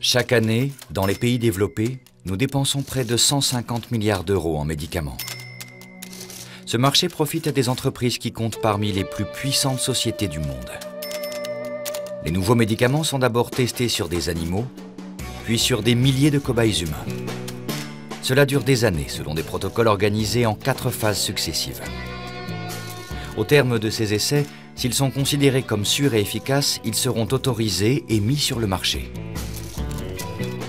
Chaque année, dans les pays développés, nous dépensons près de 150 milliards d'euros en médicaments. Ce marché profite à des entreprises qui comptent parmi les plus puissantes sociétés du monde. Les nouveaux médicaments sont d'abord testés sur des animaux, puis sur des milliers de cobayes humains. Cela dure des années selon des protocoles organisés en 4 phases successives. Au terme de ces essais, s'ils sont considérés comme sûrs et efficaces, ils seront autorisés et mis sur le marché.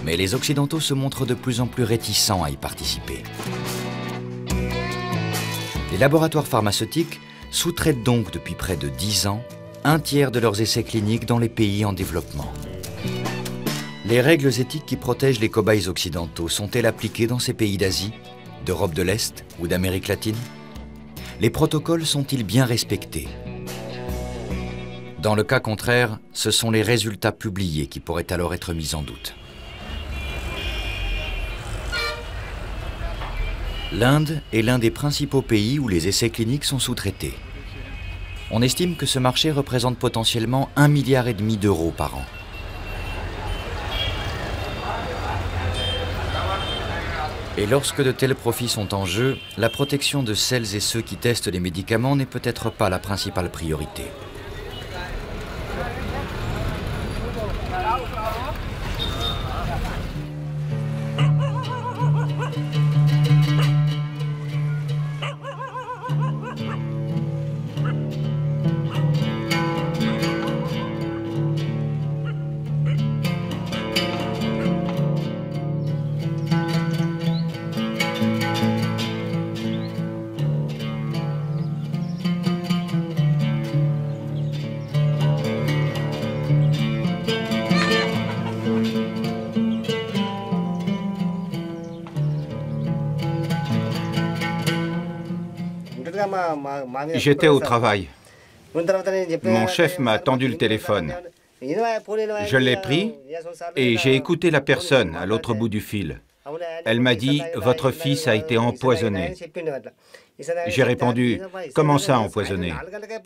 Mais les Occidentaux se montrent de plus en plus réticents à y participer. Les laboratoires pharmaceutiques sous-traitent donc depuis près de 10 ans un tiers de leurs essais cliniques dans les pays en développement. Les règles éthiques qui protègent les cobayes occidentaux sont-elles appliquées dans ces pays d'Asie, d'Europe de l'Est ou d'Amérique latine? Les protocoles sont-ils bien respectés? Dans le cas contraire, ce sont les résultats publiés qui pourraient alors être mis en doute. L'Inde est l'un des principaux pays où les essais cliniques sont sous-traités. On estime que ce marché représente potentiellement 1,5 milliard d'euros par an. Et lorsque de tels profits sont en jeu, la protection de celles et ceux qui testent les médicaments n'est peut-être pas la principale priorité. J'étais au travail. Mon chef m'a tendu le téléphone. Je l'ai pris et j'ai écouté la personne à l'autre bout du fil. Elle m'a dit « Votre fils a été empoisonné ». J'ai répondu « Comment ça empoisonné ?»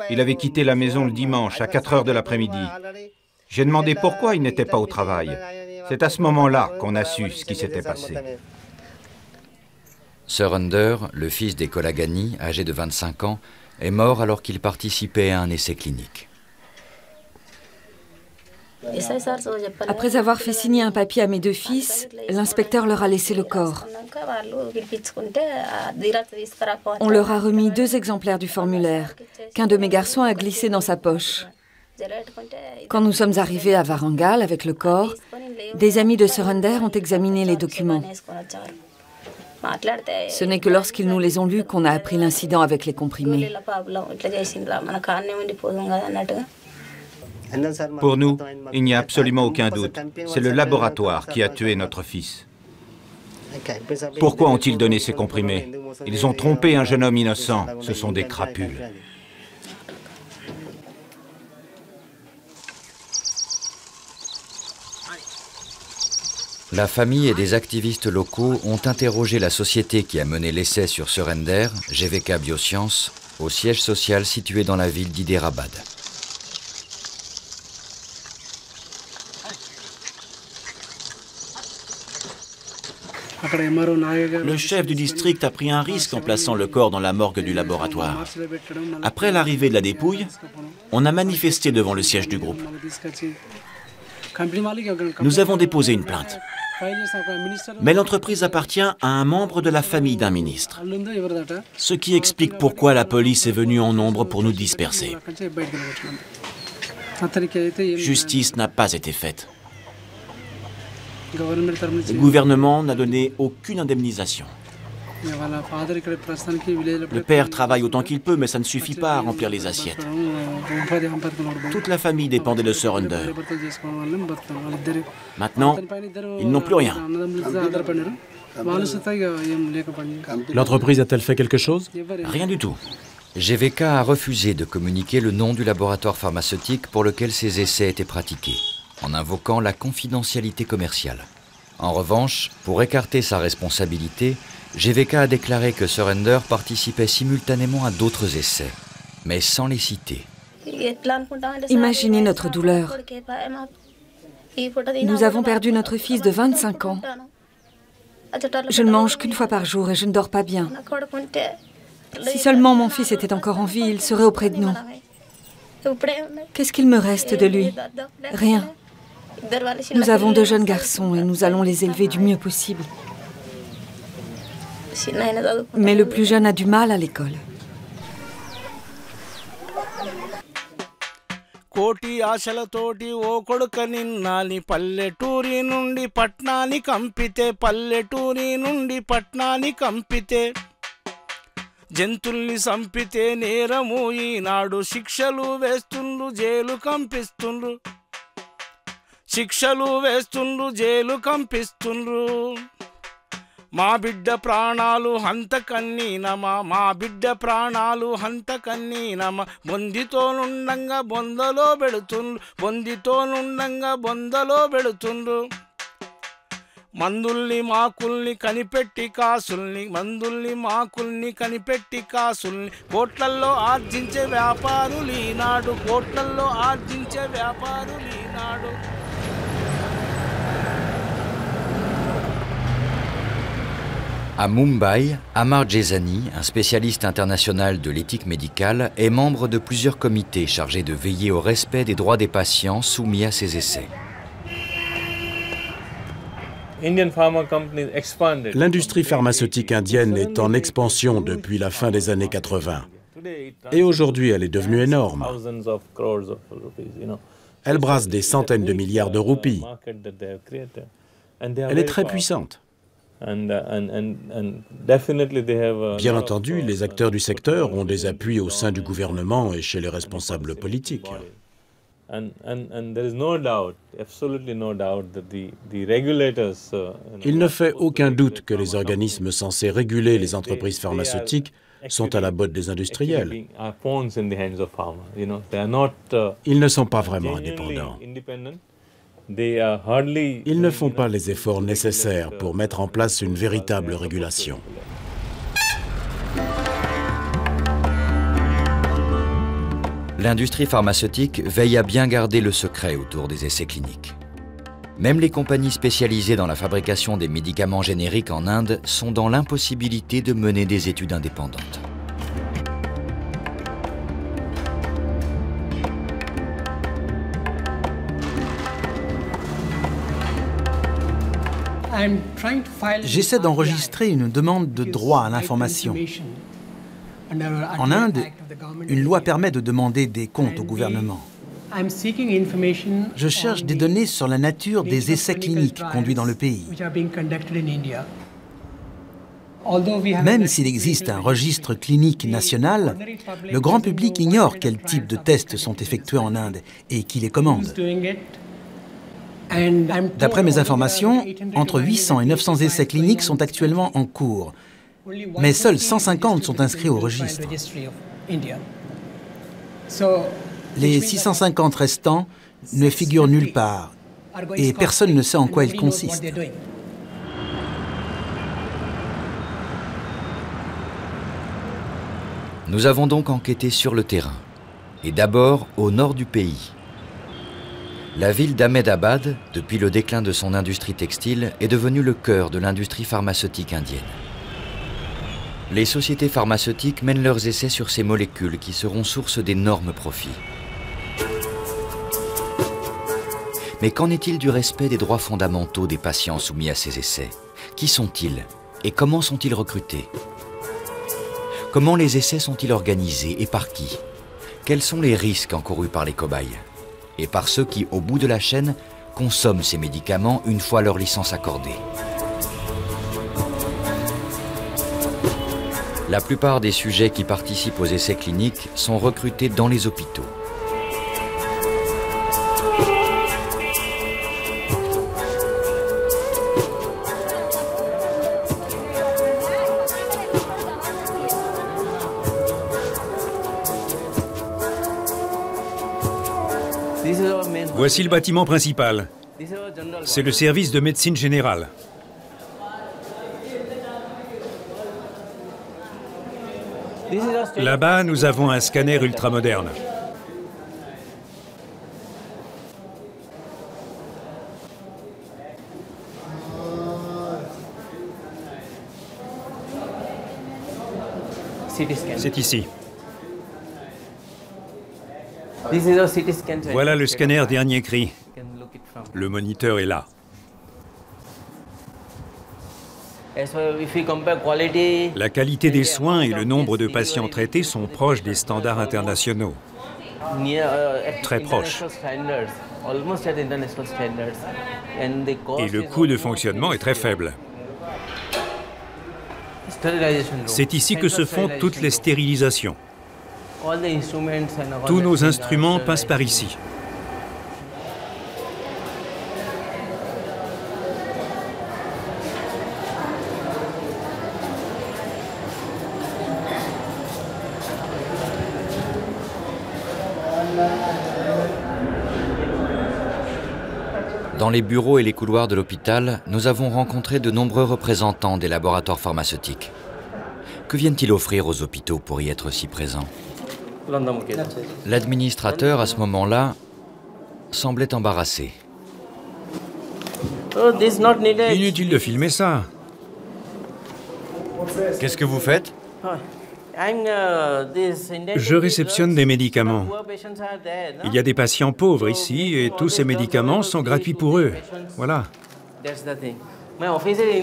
Il avait quitté la maison le dimanche à 4 heures de l'après-midi. J'ai demandé pourquoi il n'était pas au travail. C'est à ce moment-là qu'on a su ce qui s'était passé. Surinder, le fils des Kolagani, âgé de 25 ans, est mort alors qu'il participait à un essai clinique. Après avoir fait signer un papier à mes 2 fils, l'inspecteur leur a laissé le corps. On leur a remis 2 exemplaires du formulaire, qu'un de mes garçons a glissé dans sa poche. Quand nous sommes arrivés à Warangal avec le corps, des amis de Surinder ont examiné les documents. Ce n'est que lorsqu'ils nous les ont lus qu'on a appris l'incident avec les comprimés. Pour nous, il n'y a absolument aucun doute. C'est le laboratoire qui a tué notre fils. Pourquoi ont-ils donné ces comprimés? Ils ont trompé un jeune homme innocent. Ce sont des crapules. La famille et des activistes locaux ont interrogé la société qui a mené l'essai sur Surinder, GVK Biosciences, au siège social situé dans la ville d'Hyderabad. Le chef du district a pris un risque en plaçant le corps dans la morgue du laboratoire. Après l'arrivée de la dépouille, on a manifesté devant le siège du groupe. Nous avons déposé une plainte. Mais l'entreprise appartient à un membre de la famille d'un ministre. Ce qui explique pourquoi la police est venue en nombre pour nous disperser. Justice n'a pas été faite. Le gouvernement n'a donné aucune indemnisation. Le père travaille autant qu'il peut, mais ça ne suffit pas à remplir les assiettes. Toute la famille dépendait de Surinder. Maintenant, ils n'ont plus rien. L'entreprise a-t-elle fait quelque chose? Rien du tout. GVK a refusé de communiquer le nom du laboratoire pharmaceutique pour lequel ces essais étaient pratiqués, en invoquant la confidentialité commerciale. En revanche, pour écarter sa responsabilité, GVK a déclaré que Surinder participait simultanément à d'autres essais, mais sans les citer. Imaginez notre douleur. Nous avons perdu notre fils de 25 ans. Je ne mange qu'une fois par jour et je ne dors pas bien. Si seulement mon fils était encore en vie, il serait auprès de nous. Qu'est-ce qu'il me reste de lui? Rien. Nous avons 2 jeunes garçons et nous allons les élever du mieux possible. Mais le plus jeune a du mal à l'école. కోటి ఆశలతోటి ఓ కొడుక నిన్నాని పల్లెటూరి నుండి పట్నాని కంపితే పల్లెటూరి నుండి పట్నాని కంపితే జంతుల్ని సంపితే నేరము ఈనాడు శిక్షలు వేస్తుండ్రు జైలు కంపిస్తుండ్రు శిక్షలు వేస్తుండ్రు జైలు కంపిస్తుండ్రు మా బిడ్డ ప్రాణాలు హంత కన్నీనమా మా బిడ్డ ప్రాణాలు హంత కన్నీనమా బొందితోనుండంగా బొందలో పెడుతుండ్రు బొందితోనుండంగా బొందలో పెడుతుండ్రు మందుల్ని మాకుల్ని కనిపెట్టి కాసుల్ని మందుల్ని మాకుల్ని కనిపెట్టి కాసుల్ని కోట్లల్లో ఆర్జించే వ్యాపారులు ఈనాడు కోట్లల్లో ఆర్జించే వ్యాపారులు ఈనాడు À Mumbai, Amar Jesani, un spécialiste international de l'éthique médicale, est membre de plusieurs comités chargés de veiller au respect des droits des patients soumis à ces essais. L'industrie pharmaceutique indienne est en expansion depuis la fin des années 80. Et aujourd'hui, elle est devenue énorme. Elle brasse des centaines de milliards de roupies. Elle est très puissante. Bien entendu, les acteurs du secteur ont des appuis au sein du gouvernement et chez les responsables politiques. Il ne fait aucun doute que les organismes censés réguler les entreprises pharmaceutiques sont à la botte des industriels. Ils ne sont pas vraiment indépendants. Ils ne font pas les efforts nécessaires pour mettre en place une véritable régulation. L'industrie pharmaceutique veille à bien garder le secret autour des essais cliniques. Même les compagnies spécialisées dans la fabrication des médicaments génériques en Inde sont dans l'impossibilité de mener des études indépendantes. J'essaie d'enregistrer une demande de droit à l'information. En Inde, une loi permet de demander des comptes au gouvernement. Je cherche des données sur la nature des essais cliniques conduits dans le pays. Même s'il existe un registre clinique national, le grand public ignore quel type de tests sont effectués en Inde et qui les commande. D'après mes informations, entre 800 et 900 essais cliniques sont actuellement en cours, mais seuls 150 sont inscrits au registre. Les 650 restants ne figurent nulle part et personne ne sait en quoi ils consistent. Nous avons donc enquêté sur le terrain, et d'abord au nord du pays. La ville d'Ahmedabad, depuis le déclin de son industrie textile, est devenue le cœur de l'industrie pharmaceutique indienne. Les sociétés pharmaceutiques mènent leurs essais sur ces molécules qui seront source d'énormes profits. Mais qu'en est-il du respect des droits fondamentaux des patients soumis à ces essais? Qui sont-ils et comment sont-ils recrutés? Comment les essais sont-ils organisés et par qui? Quels sont les risques encourus par les cobayes et par ceux qui, au bout de la chaîne, consomment ces médicaments une fois leur licence accordée? La plupart des sujets qui participent aux essais cliniques sont recrutés dans les hôpitaux. Voici le bâtiment principal. C'est le service de médecine générale. Là-bas, nous avons un scanner ultramoderne. C'est ici. Voilà le scanner dernier cri. Le moniteur est là. La qualité des soins et le nombre de patients traités sont proches des standards internationaux. Très proches. Et le coût de fonctionnement est très faible. C'est ici que se font toutes les stérilisations. Tous nos instruments passent par ici. Dans les bureaux et les couloirs de l'hôpital, nous avons rencontré de nombreux représentants des laboratoires pharmaceutiques. Que viennent-ils offrir aux hôpitaux pour y être si présents? L'administrateur, à ce moment-là, semblait embarrassé. Inutile de filmer ça. Qu'est-ce que vous faites? Je réceptionne des médicaments. Il y a des patients pauvres ici et tous ces médicaments sont gratuits pour eux. Voilà.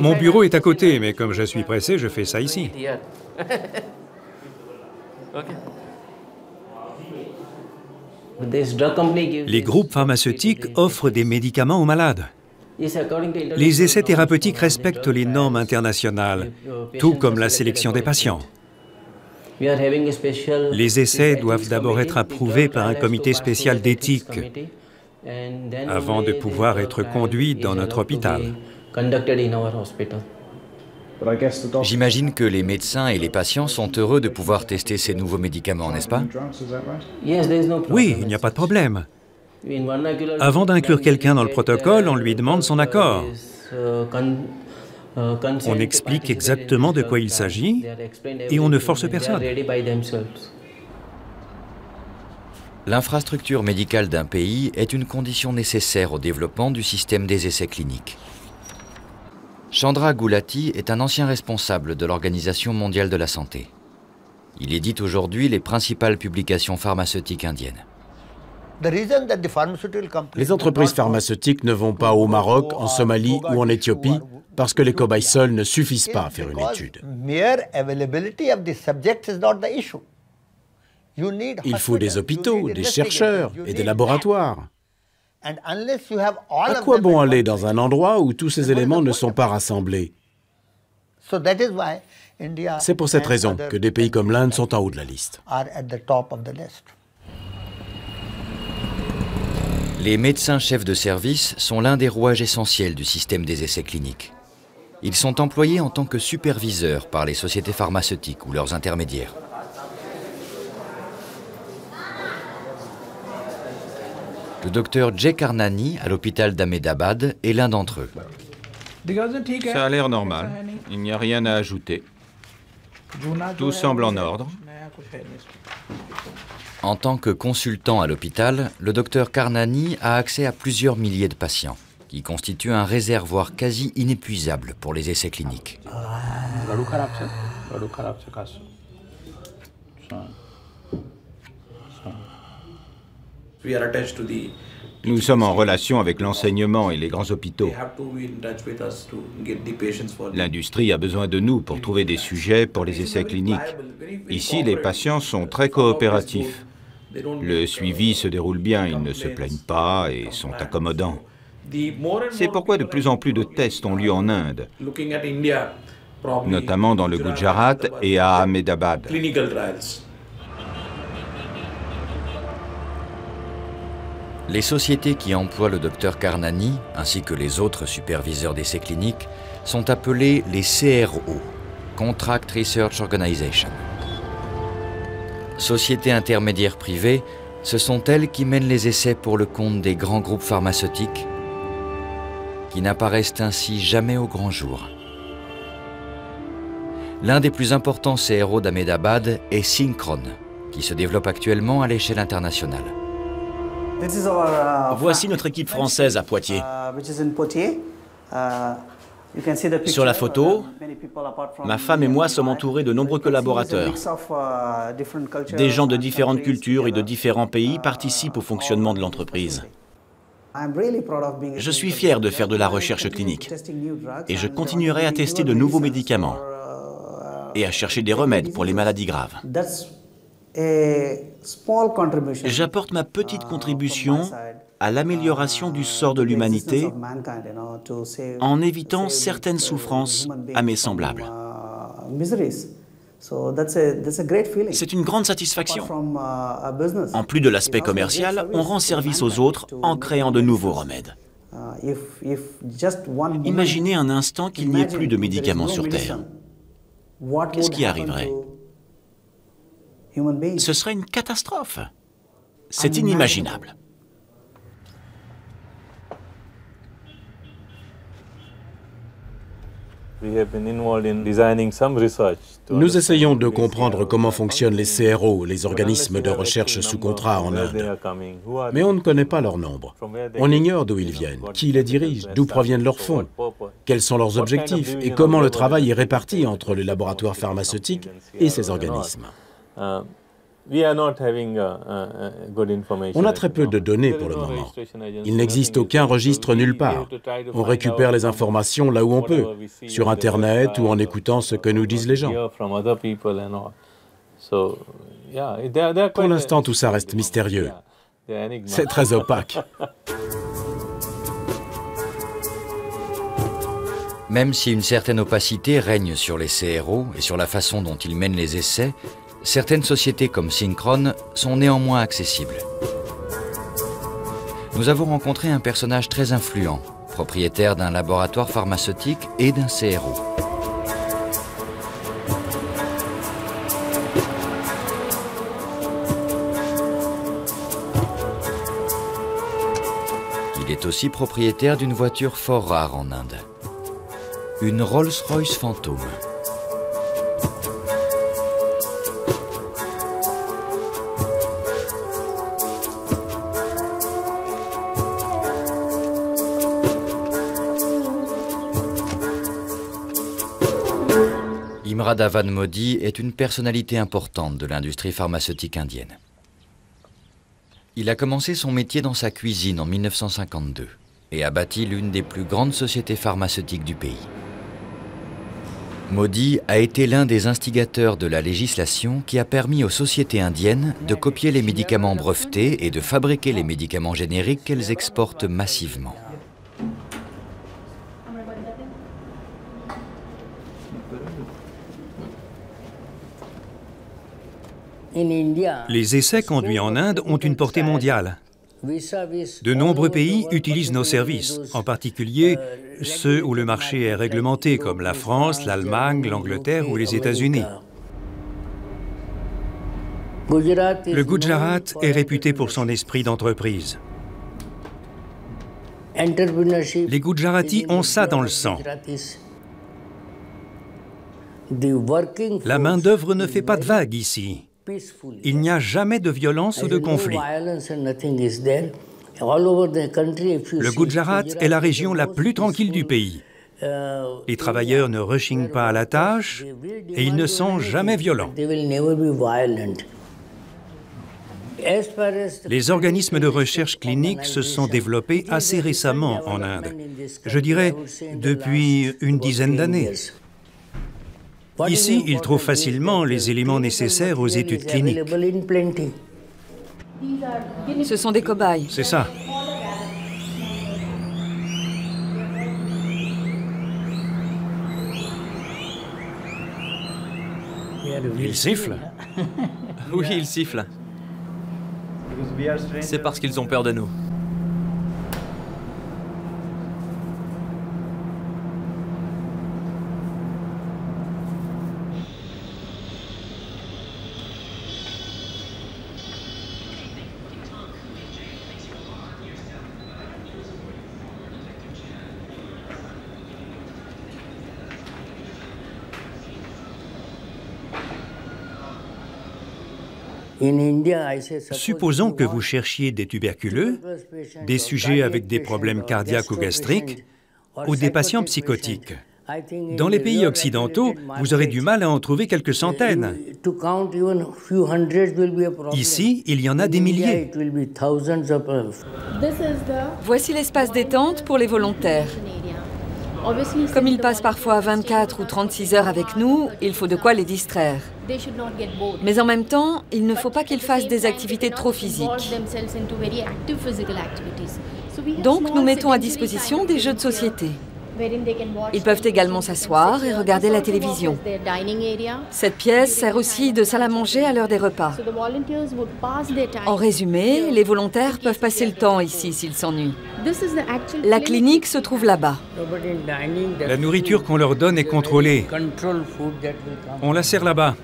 Mon bureau est à côté, mais comme je suis pressé, je fais ça ici. Les groupes pharmaceutiques offrent des médicaments aux malades. Les essais thérapeutiques respectent les normes internationales, tout comme la sélection des patients. Les essais doivent d'abord être approuvés par un comité spécial d'éthique avant de pouvoir être conduits dans notre hôpital. J'imagine que les médecins et les patients sont heureux de pouvoir tester ces nouveaux médicaments, n'est-ce pas? Oui, il n'y a pas de problème. Avant d'inclure quelqu'un dans le protocole, on lui demande son accord. On explique exactement de quoi il s'agit et on ne force personne. L'infrastructure médicale d'un pays est une condition nécessaire au développement du système des essais cliniques. Chandra Gulati est un ancien responsable de l'Organisation mondiale de la santé. Il édite aujourd'hui les principales publications pharmaceutiques indiennes. Les entreprises pharmaceutiques ne vont pas au Maroc, en Somalie ou en Éthiopie parce que les cobayes seuls ne suffisent pas à faire une étude. Il faut des hôpitaux, des chercheurs et des laboratoires. À quoi bon aller dans un endroit où tous ces éléments ne sont pas rassemblés? C'est pour cette raison que des pays comme l'Inde sont en haut de la liste. Les médecins chefs de service sont l'un des rouages essentiels du système des essais cliniques. Ils sont employés en tant que superviseurs par les sociétés pharmaceutiques ou leurs intermédiaires. Le docteur Jay Karnani, à l'hôpital d'Ahmedabad, est l'un d'entre eux. Ça a l'air normal. Il n'y a rien à ajouter. Tout semble en ordre. En tant que consultant à l'hôpital, le docteur Karnani a accès à plusieurs milliers de patients, qui constituent un réservoir quasi inépuisable pour les essais cliniques. Nous sommes en relation avec l'enseignement et les grands hôpitaux. L'industrie a besoin de nous pour trouver des sujets pour les essais cliniques. Ici, les patients sont très coopératifs. Le suivi se déroule bien, ils ne se plaignent pas et sont accommodants. C'est pourquoi de plus en plus de tests ont lieu en Inde, notamment dans le Gujarat et à Ahmedabad. Les sociétés qui emploient le docteur Karnani, ainsi que les autres superviseurs d'essais cliniques, sont appelées les CRO, Contract Research Organization. Sociétés intermédiaires privées, ce sont elles qui mènent les essais pour le compte des grands groupes pharmaceutiques, qui n'apparaissent ainsi jamais au grand jour. L'un des plus importants CRO d'Ahmedabad est Synchron, qui se développe actuellement à l'échelle internationale. Voici notre équipe française à Poitiers. Sur la photo, ma femme et moi sommes entourés de nombreux collaborateurs. Des gens de différentes cultures et de différents pays participent au fonctionnement de l'entreprise. Je suis fier de faire de la recherche clinique et je continuerai à tester de nouveaux médicaments et à chercher des remèdes pour les maladies graves. J'apporte ma petite contribution à l'amélioration du sort de l'humanité en évitant certaines souffrances à mes semblables. C'est une grande satisfaction. En plus de l'aspect commercial, on rend service aux autres en créant de nouveaux remèdes. Imaginez un instant qu'il n'y ait plus de médicaments sur Terre. Qu'est-ce qui arriverait? Ce serait une catastrophe. C'est inimaginable. Nous essayons de comprendre comment fonctionnent les CRO, les organismes de recherche sous contrat en Inde. Mais on ne connaît pas leur nombre. On ignore d'où ils viennent, qui les dirige, d'où proviennent leurs fonds, quels sont leurs objectifs et comment le travail est réparti entre les laboratoires pharmaceutiques et ces organismes. On a très peu de données pour le moment. Il n'existe aucun registre nulle part. On récupère les informations là où on peut, sur Internet ou en écoutant ce que nous disent les gens. Pour l'instant, tout ça reste mystérieux. C'est très opaque. Même si une certaine opacité règne sur les CRO et sur la façon dont ils mènent les essais, certaines sociétés comme Synchron sont néanmoins accessibles. Nous avons rencontré un personnage très influent, propriétaire d'un laboratoire pharmaceutique et d'un CRO. Il est aussi propriétaire d'une voiture fort rare en Inde, une Rolls-Royce Phantom. Imradavan Modi est une personnalité importante de l'industrie pharmaceutique indienne. Il a commencé son métier dans sa cuisine en 1952 et a bâti l'une des plus grandes sociétés pharmaceutiques du pays. Modi a été l'un des instigateurs de la législation qui a permis aux sociétés indiennes de copier les médicaments brevetés et de fabriquer les médicaments génériques qu'elles exportent massivement. Les essais conduits en Inde ont une portée mondiale. De nombreux pays utilisent nos services, en particulier ceux où le marché est réglementé, comme la France, l'Allemagne, l'Angleterre ou les États-Unis. Le Gujarat est réputé pour son esprit d'entreprise. Les Gujaratis ont ça dans le sang. La main-d'œuvre ne fait pas de vagues ici. Il n'y a jamais de violence ou de conflit. Le Gujarat est la région la plus tranquille du pays. Les travailleurs ne rechignent pas à la tâche et ils ne sont jamais violents. Les organismes de recherche clinique se sont développés assez récemment en Inde. Je dirais depuis une dizaine d'années. Ici, ils trouvent facilement les éléments nécessaires aux études cliniques. Ce sont des cobayes. C'est ça. Ils sifflent. Oui, ils sifflent. C'est parce qu'ils ont peur de nous. Supposons que vous cherchiez des tuberculeux, des sujets avec des problèmes cardiaques ou gastriques, ou des patients psychotiques. Dans les pays occidentaux, vous aurez du mal à en trouver quelques centaines. Ici, il y en a des milliers. Voici l'espace détente pour les volontaires. Comme ils passent parfois 24 ou 36 heures avec nous, il faut de quoi les distraire. Mais en même temps, il ne faut pas qu'ils fassent des activités trop physiques. Donc, nous mettons à disposition des jeux de société. Ils peuvent également s'asseoir et regarder la télévision. Cette pièce sert aussi de salle à manger à l'heure des repas. En résumé, les volontaires peuvent passer le temps ici s'ils s'ennuient. La clinique se trouve là-bas. La nourriture qu'on leur donne est contrôlée. On la sert là-bas.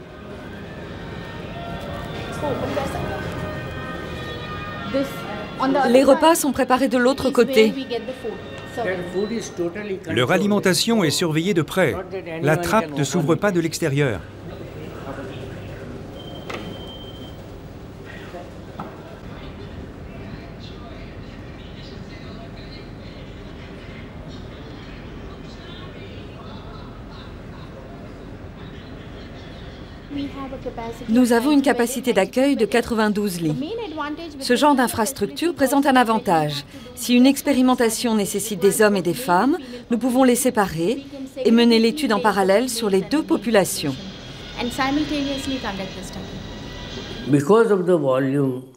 Les repas sont préparés de l'autre côté. Leur alimentation est surveillée de près. La trappe ne s'ouvre pas de l'extérieur. Nous avons une capacité d'accueil de 92 lits. Ce genre d'infrastructure présente un avantage. Si une expérimentation nécessite des hommes et des femmes, nous pouvons les séparer et mener l'étude en parallèle sur les deux populations.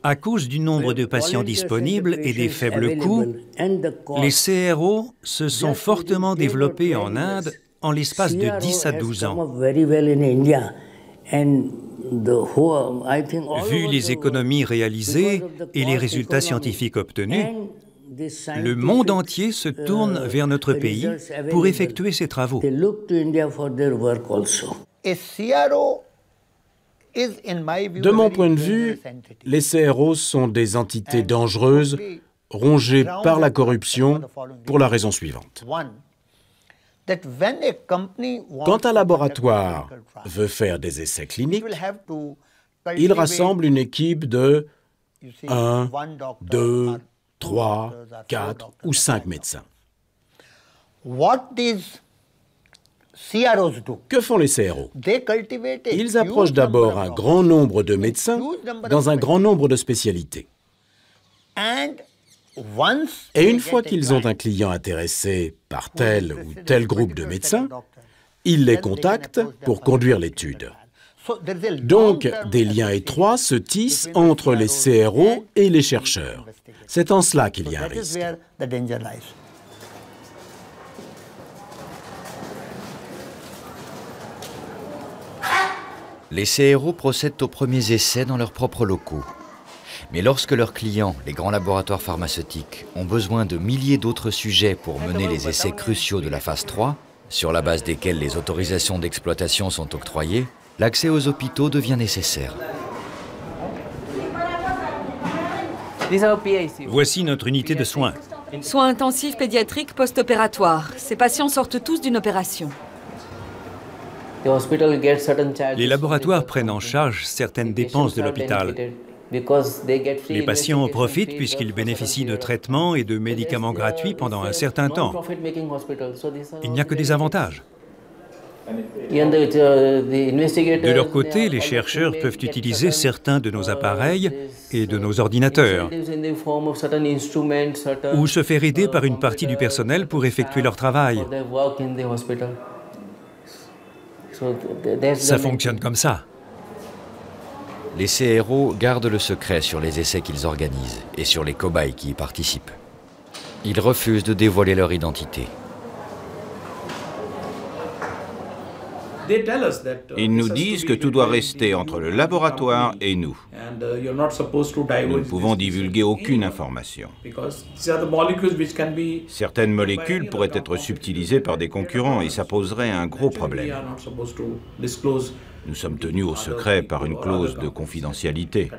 À cause du nombre de patients disponibles et des faibles coûts, les CRO se sont fortement développés en Inde en l'espace de 10 à 12 ans. Vu les économies réalisées et les résultats scientifiques obtenus, le monde entier se tourne vers notre pays pour effectuer ces travaux. De mon point de vue, les CRO sont des entités dangereuses, rongées par la corruption, pour la raison suivante. Quand un laboratoire veut faire des essais cliniques, il rassemble une équipe de 1, 2, 3, 4 ou 5 médecins. Que font les CRO? Ils approchent d'abord un grand nombre de médecins dans un grand nombre de spécialités. Et une fois qu'ils ont un client intéressé par tel ou tel groupe de médecins, ils les contactent pour conduire l'étude. Donc, des liens étroits se tissent entre les CRO et les chercheurs. C'est en cela qu'il y a un risque. Les CRO procèdent aux premiers essais dans leurs propres locaux. Mais lorsque leurs clients, les grands laboratoires pharmaceutiques, ont besoin de milliers d'autres sujets pour mener les essais cruciaux de la phase 3, sur la base desquels les autorisations d'exploitation sont octroyées, l'accès aux hôpitaux devient nécessaire. Voici notre unité de soins. Soins intensifs pédiatriques post-opératoires. Ces patients sortent tous d'une opération. Les laboratoires prennent en charge certaines dépenses de l'hôpital. Les patients en profitent puisqu'ils bénéficient de traitements et de médicaments gratuits pendant un certain temps. Il n'y a que des avantages. De leur côté, les chercheurs peuvent utiliser certains de nos appareils et de nos ordinateurs, ou se faire aider par une partie du personnel pour effectuer leur travail. Ça fonctionne comme ça. Les CRO gardent le secret sur les essais qu'ils organisent et sur les cobayes qui y participent. Ils refusent de dévoiler leur identité. Ils nous disent que tout doit rester entre le laboratoire et nous. Nous ne pouvons divulguer aucune information. Certaines molécules pourraient être subtilisées par des concurrents et ça poserait un gros problème. Nous sommes tenus au secret par une clause de confidentialité.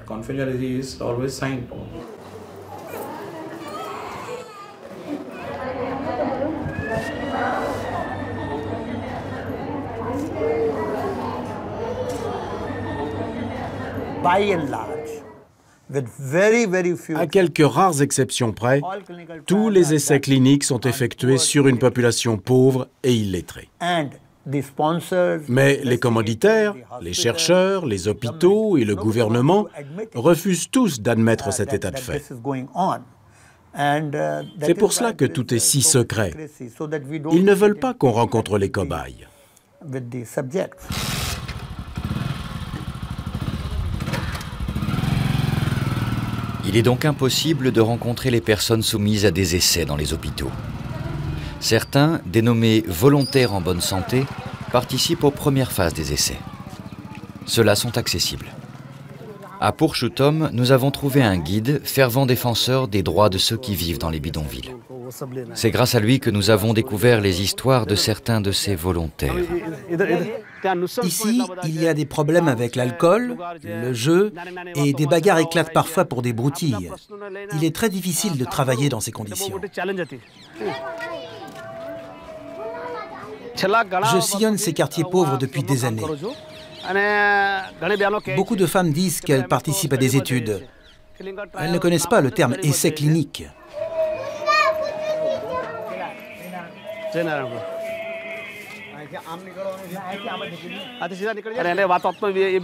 À quelques rares exceptions près, tous les essais cliniques sont effectués sur une population pauvre et illettrée. Mais les commanditaires, les chercheurs, les hôpitaux et le gouvernement refusent tous d'admettre cet état de fait. C'est pour cela que tout est si secret. Ils ne veulent pas qu'on rencontre les cobayes. Il est donc impossible de rencontrer les personnes soumises à des essais dans les hôpitaux. Certains, dénommés volontaires en bonne santé, participent aux premières phases des essais. Ceux-là sont accessibles. À Purushottam, nous avons trouvé un guide, fervent défenseur des droits de ceux qui vivent dans les bidonvilles. C'est grâce à lui que nous avons découvert les histoires de certains de ces volontaires. Ici, il y a des problèmes avec l'alcool, le jeu, et des bagarres éclatent parfois pour des broutilles. Il est très difficile de travailler dans ces conditions. Je sillonne ces quartiers pauvres depuis des années. Beaucoup de femmes disent qu'elles participent à des études. Elles ne connaissent pas le terme essai clinique.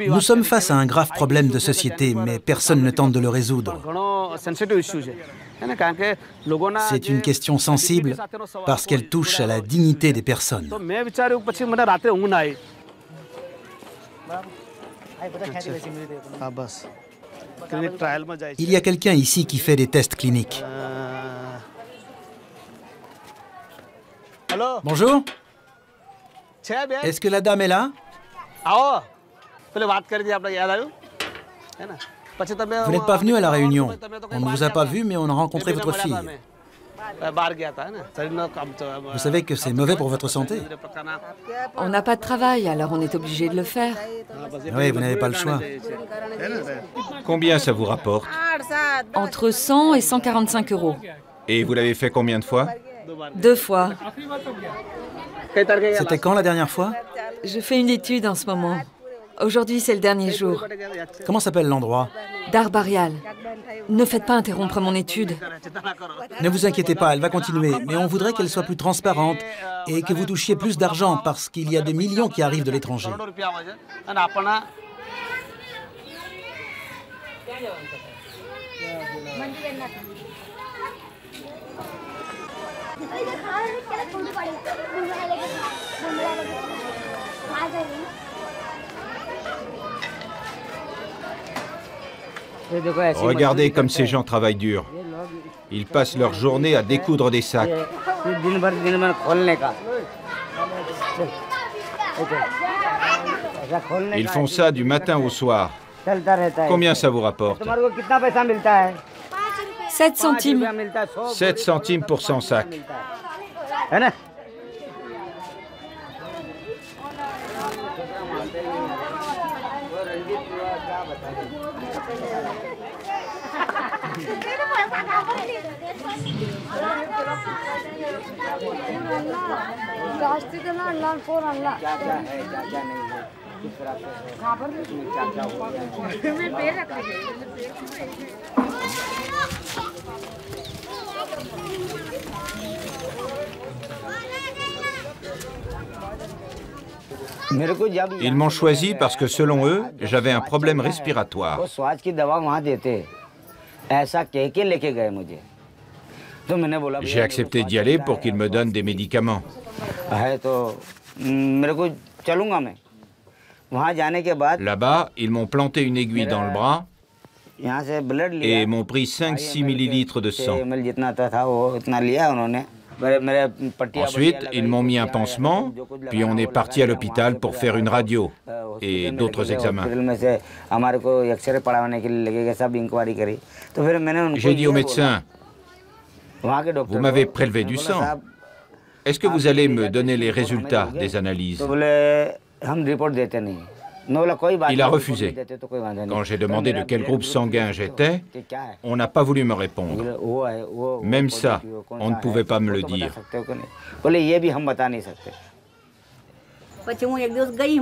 Nous sommes face à un grave problème de société, mais personne ne tente de le résoudre. C'est une question sensible parce qu'elle touche à la dignité des personnes. Il y a quelqu'un ici qui fait des tests cliniques. Bonjour. Est-ce que la dame est là? Vous n'êtes pas venu à la réunion. On ne vous a pas vu, mais on a rencontré votre fille. Vous savez que c'est mauvais pour votre santé. On n'a pas de travail, alors on est obligé de le faire. Oui, vous n'avez pas le choix. Combien ça vous rapporte? Entre 100 et 145 euros. Et vous l'avez fait combien de fois? 2 fois. C'était quand la dernière fois? Je fais une étude en ce moment. Aujourd'hui, c'est le dernier jour. Comment s'appelle l'endroit? Darbarial. Ne faites pas interrompre mon étude. Ne vous inquiétez pas, elle va continuer. Mais on voudrait qu'elle soit plus transparente et que vous touchiez plus d'argent parce qu'il y a des millions qui arrivent de l'étranger. Regardez comme ces gens travaillent dur. Ils passent leur journée à découdre des sacs. Ils font ça du matin au soir. Combien ça vous rapporte? 7 centimes. 7 centimes pour 100 sacs. Ils m'ont choisi parce que, selon eux, j'avais un problème respiratoire. J'ai accepté d'y aller pour qu'ils me donnent des médicaments. Là-bas, ils m'ont planté une aiguille dans le bras et m'ont pris 5-6 millilitres de sang. Ensuite, ils m'ont mis un pansement, puis on est parti à l'hôpital pour faire une radio et d'autres examens. J'ai dit au médecin, vous m'avez prélevé du sang. Est-ce que vous allez me donner les résultats des analyses? Il a refusé. Quand j'ai demandé de quel groupe sanguin j'étais, on n'a pas voulu me répondre. Même ça, on ne pouvait pas me le dire.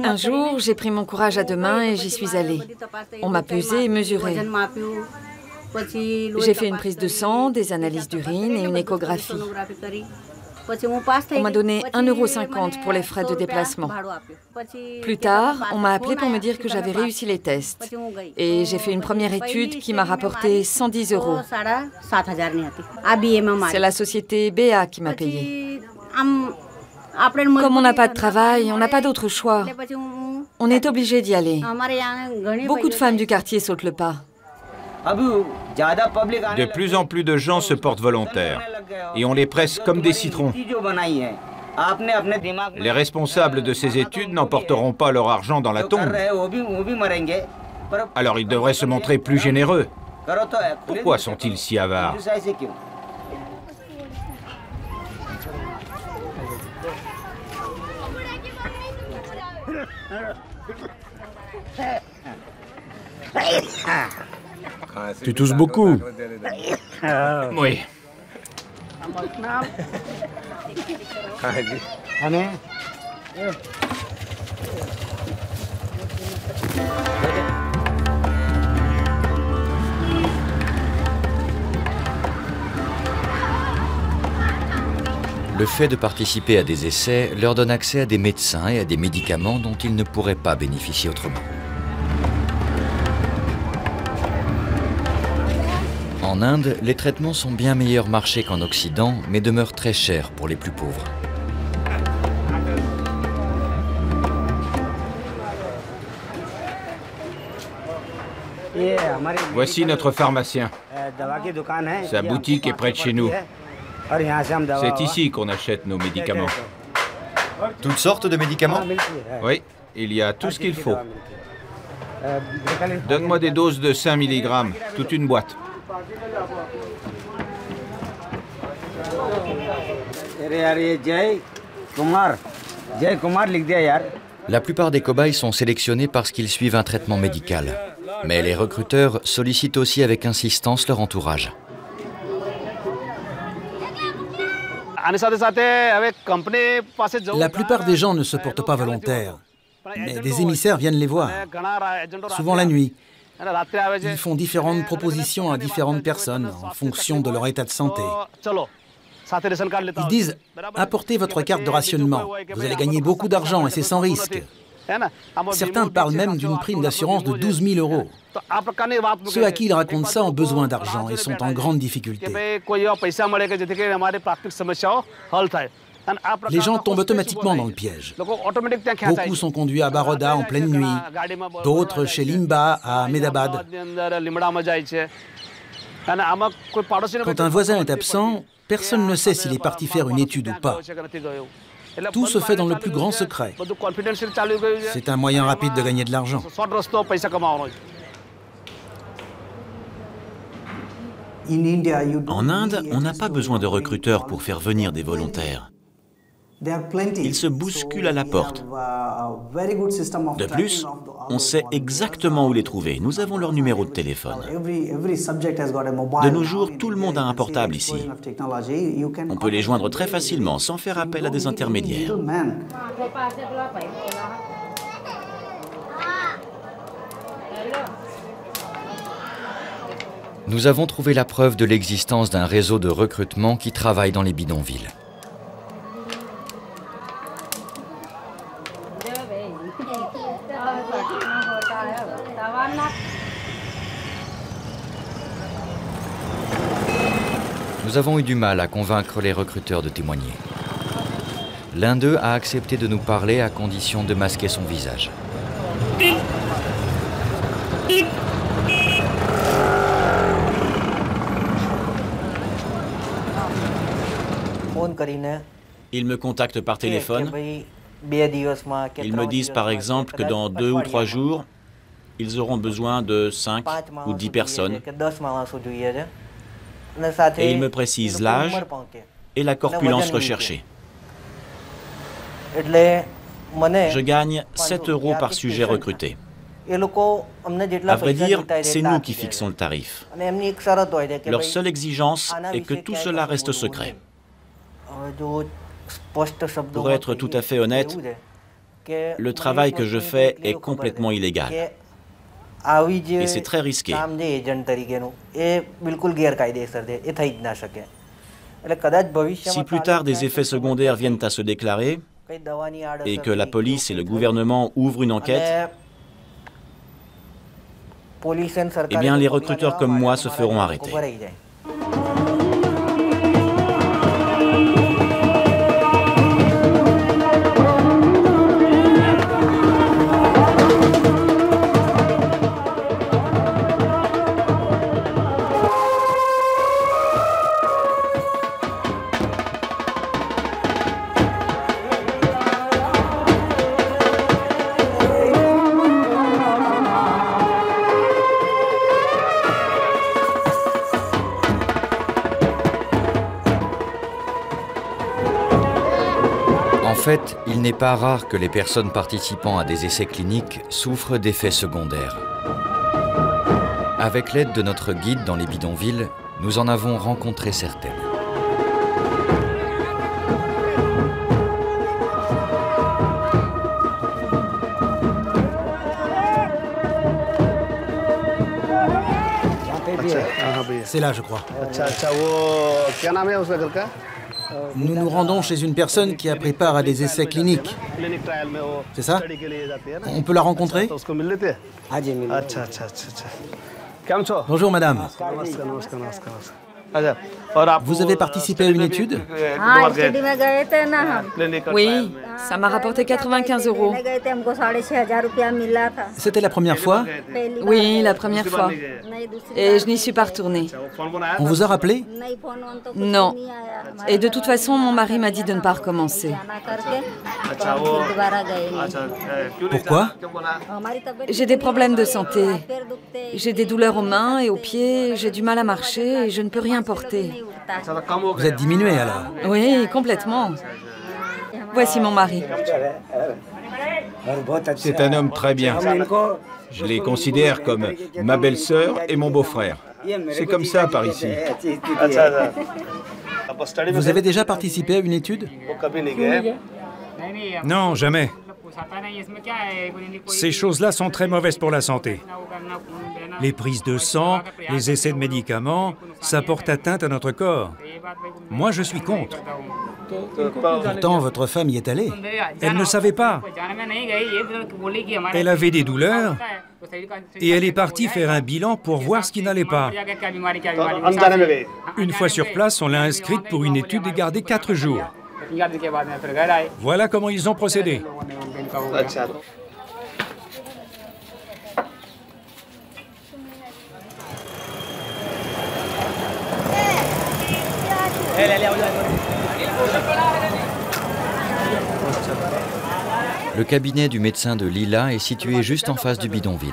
Un jour, j'ai pris mon courage à deux mains et j'y suis allée. On m'a pesé et mesuré. J'ai fait une prise de sang, des analyses d'urine et une échographie. On m'a donné 1,50 € pour les frais de déplacement. Plus tard, on m'a appelé pour me dire que j'avais réussi les tests. Et j'ai fait une première étude qui m'a rapporté 110 €. C'est la société BA qui m'a payé. Comme on n'a pas de travail, on n'a pas d'autre choix. On est obligé d'y aller. Beaucoup de femmes du quartier sautent le pas. De plus en plus de gens se portent volontaires et on les presse comme des citrons. Les responsables de ces études n'emporteront pas leur argent dans la tombe. Alors ils devraient se montrer plus généreux. Pourquoi sont-ils si avares? Tu tousses beaucoup. Oui. Le fait de participer à des essais leur donne accès à des médecins et à des médicaments dont ils ne pourraient pas bénéficier autrement. En Inde, les traitements sont bien meilleurs marchés qu'en Occident, mais demeurent très chers pour les plus pauvres. Voici notre pharmacien. Sa boutique est près de chez nous. C'est ici qu'on achète nos médicaments. Toutes sortes de médicaments? Oui, il y a tout ce qu'il faut. Donne-moi des doses de 5 mg, toute une boîte. La plupart des cobayes sont sélectionnés parce qu'ils suivent un traitement médical. Mais les recruteurs sollicitent aussi avec insistance leur entourage. La plupart des gens ne se portent pas volontaires, mais des émissaires viennent les voir, souvent la nuit. Ils font différentes propositions à différentes personnes en fonction de leur état de santé. Ils disent « Apportez votre carte de rationnement, vous allez gagner beaucoup d'argent et c'est sans risque ». Certains parlent même d'une prime d'assurance de 12 000 €. Ceux à qui ils racontent ça ont besoin d'argent et sont en grande difficulté. Les gens tombent automatiquement dans le piège. Beaucoup sont conduits à Baroda en pleine nuit, d'autres chez Limba à Ahmedabad. Quand un voisin est absent, personne ne sait s'il est parti faire une étude ou pas. Tout se fait dans le plus grand secret. C'est un moyen rapide de gagner de l'argent. En Inde, on n'a pas besoin de recruteurs pour faire venir des volontaires. Ils se bousculent à la porte. De plus, on sait exactement où les trouver. Nous avons leur numéro de téléphone. De nos jours, tout le monde a un portable ici. On peut les joindre très facilement, sans faire appel à des intermédiaires. Nous avons trouvé la preuve de l'existence d'un réseau de recrutement qui travaille dans les bidonvilles. Nous avons eu du mal à convaincre les recruteurs de témoigner. L'un d'eux a accepté de nous parler à condition de masquer son visage. Ils me contactent par téléphone. Ils me disent par exemple que dans 2 ou 3 jours, ils auront besoin de 5 ou 10 personnes. Et ils me précisent l'âge et la corpulence recherchée. Je gagne 7 € par sujet recruté. À vrai dire, c'est nous qui fixons le tarif. Leur seule exigence est que tout cela reste secret. Pour être tout à fait honnête, le travail que je fais est complètement illégal. Et c'est très risqué. Si plus tard des effets secondaires viennent à se déclarer et que la police et le gouvernement ouvrent une enquête, eh bien les recruteurs comme moi se feront arrêter. En fait, il n'est pas rare que les personnes participant à des essais cliniques souffrent d'effets secondaires. Avec l'aide de notre guide dans les bidonvilles, nous en avons rencontré certaines. C'est là, je crois. Nous nous rendons chez une personne qui a pris part à des essais cliniques. C'est ça? On peut la rencontrer? Bonjour madame. Vous avez participé à une étude? Oui, ça m'a rapporté 95 €. C'était la première fois? Oui, la première fois. Et je n'y suis pas retournée. On vous a rappelé? Non. Et de toute façon, mon mari m'a dit de ne pas recommencer. Pourquoi? J'ai des problèmes de santé. J'ai des douleurs aux mains et aux pieds, j'ai du mal à marcher et je ne peux rien porter. Vous êtes diminué alors? Oui, complètement. Voici mon mari. C'est un homme très bien. Je les considère comme ma belle-sœur et mon beau-frère. C'est comme ça par ici. Vous avez déjà participé à une étude? Non, jamais. Ces choses-là sont très mauvaises pour la santé. Les prises de sang, les essais de médicaments, ça porte atteinte à notre corps. Moi, je suis contre. Pourtant, votre femme y est allée. Elle ne savait pas. Elle avait des douleurs et elle est partie faire un bilan pour voir ce qui n'allait pas. Une fois sur place, on l'a inscrite pour une étude et gardée 4 jours. Voilà comment ils ont procédé. Le cabinet du médecin de Lila est situé juste en face du bidonville.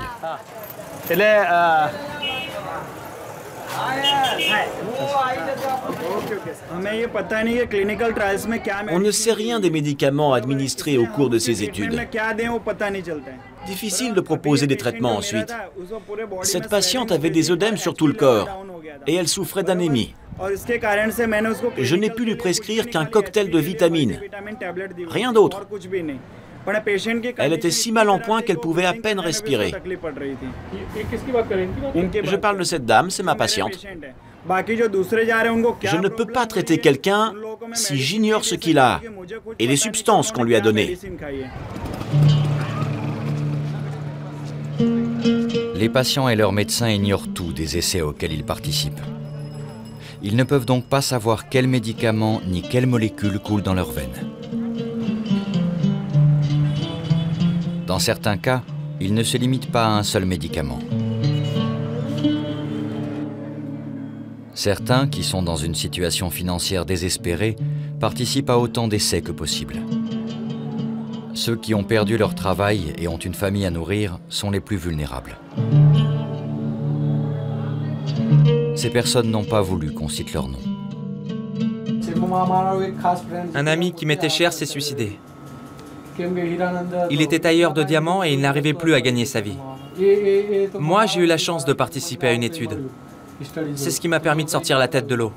On ne sait rien des médicaments administrés au cours de ces études. Difficile de proposer des traitements ensuite. Cette patiente avait des œdèmes sur tout le corps et elle souffrait d'anémie. Je n'ai pu lui prescrire qu'un cocktail de vitamines. Rien d'autre. Elle était si mal en point qu'elle pouvait à peine respirer. Je parle de cette dame, c'est ma patiente. Je ne peux pas traiter quelqu'un si j'ignore ce qu'il a et les substances qu'on lui a données. Les patients et leurs médecins ignorent tout des essais auxquels ils participent. Ils ne peuvent donc pas savoir quels médicaments ni quelles molécules coulent dans leurs veines. Dans certains cas, ils ne se limitent pas à un seul médicament. Certains, qui sont dans une situation financière désespérée, participent à autant d'essais que possible. Ceux qui ont perdu leur travail et ont une famille à nourrir sont les plus vulnérables. Ces personnes n'ont pas voulu qu'on cite leur nom. Un ami qui m'était cher s'est suicidé. Il était tailleur de diamants et il n'arrivait plus à gagner sa vie. Moi, j'ai eu la chance de participer à une étude. C'est ce qui m'a permis de sortir la tête de l'eau.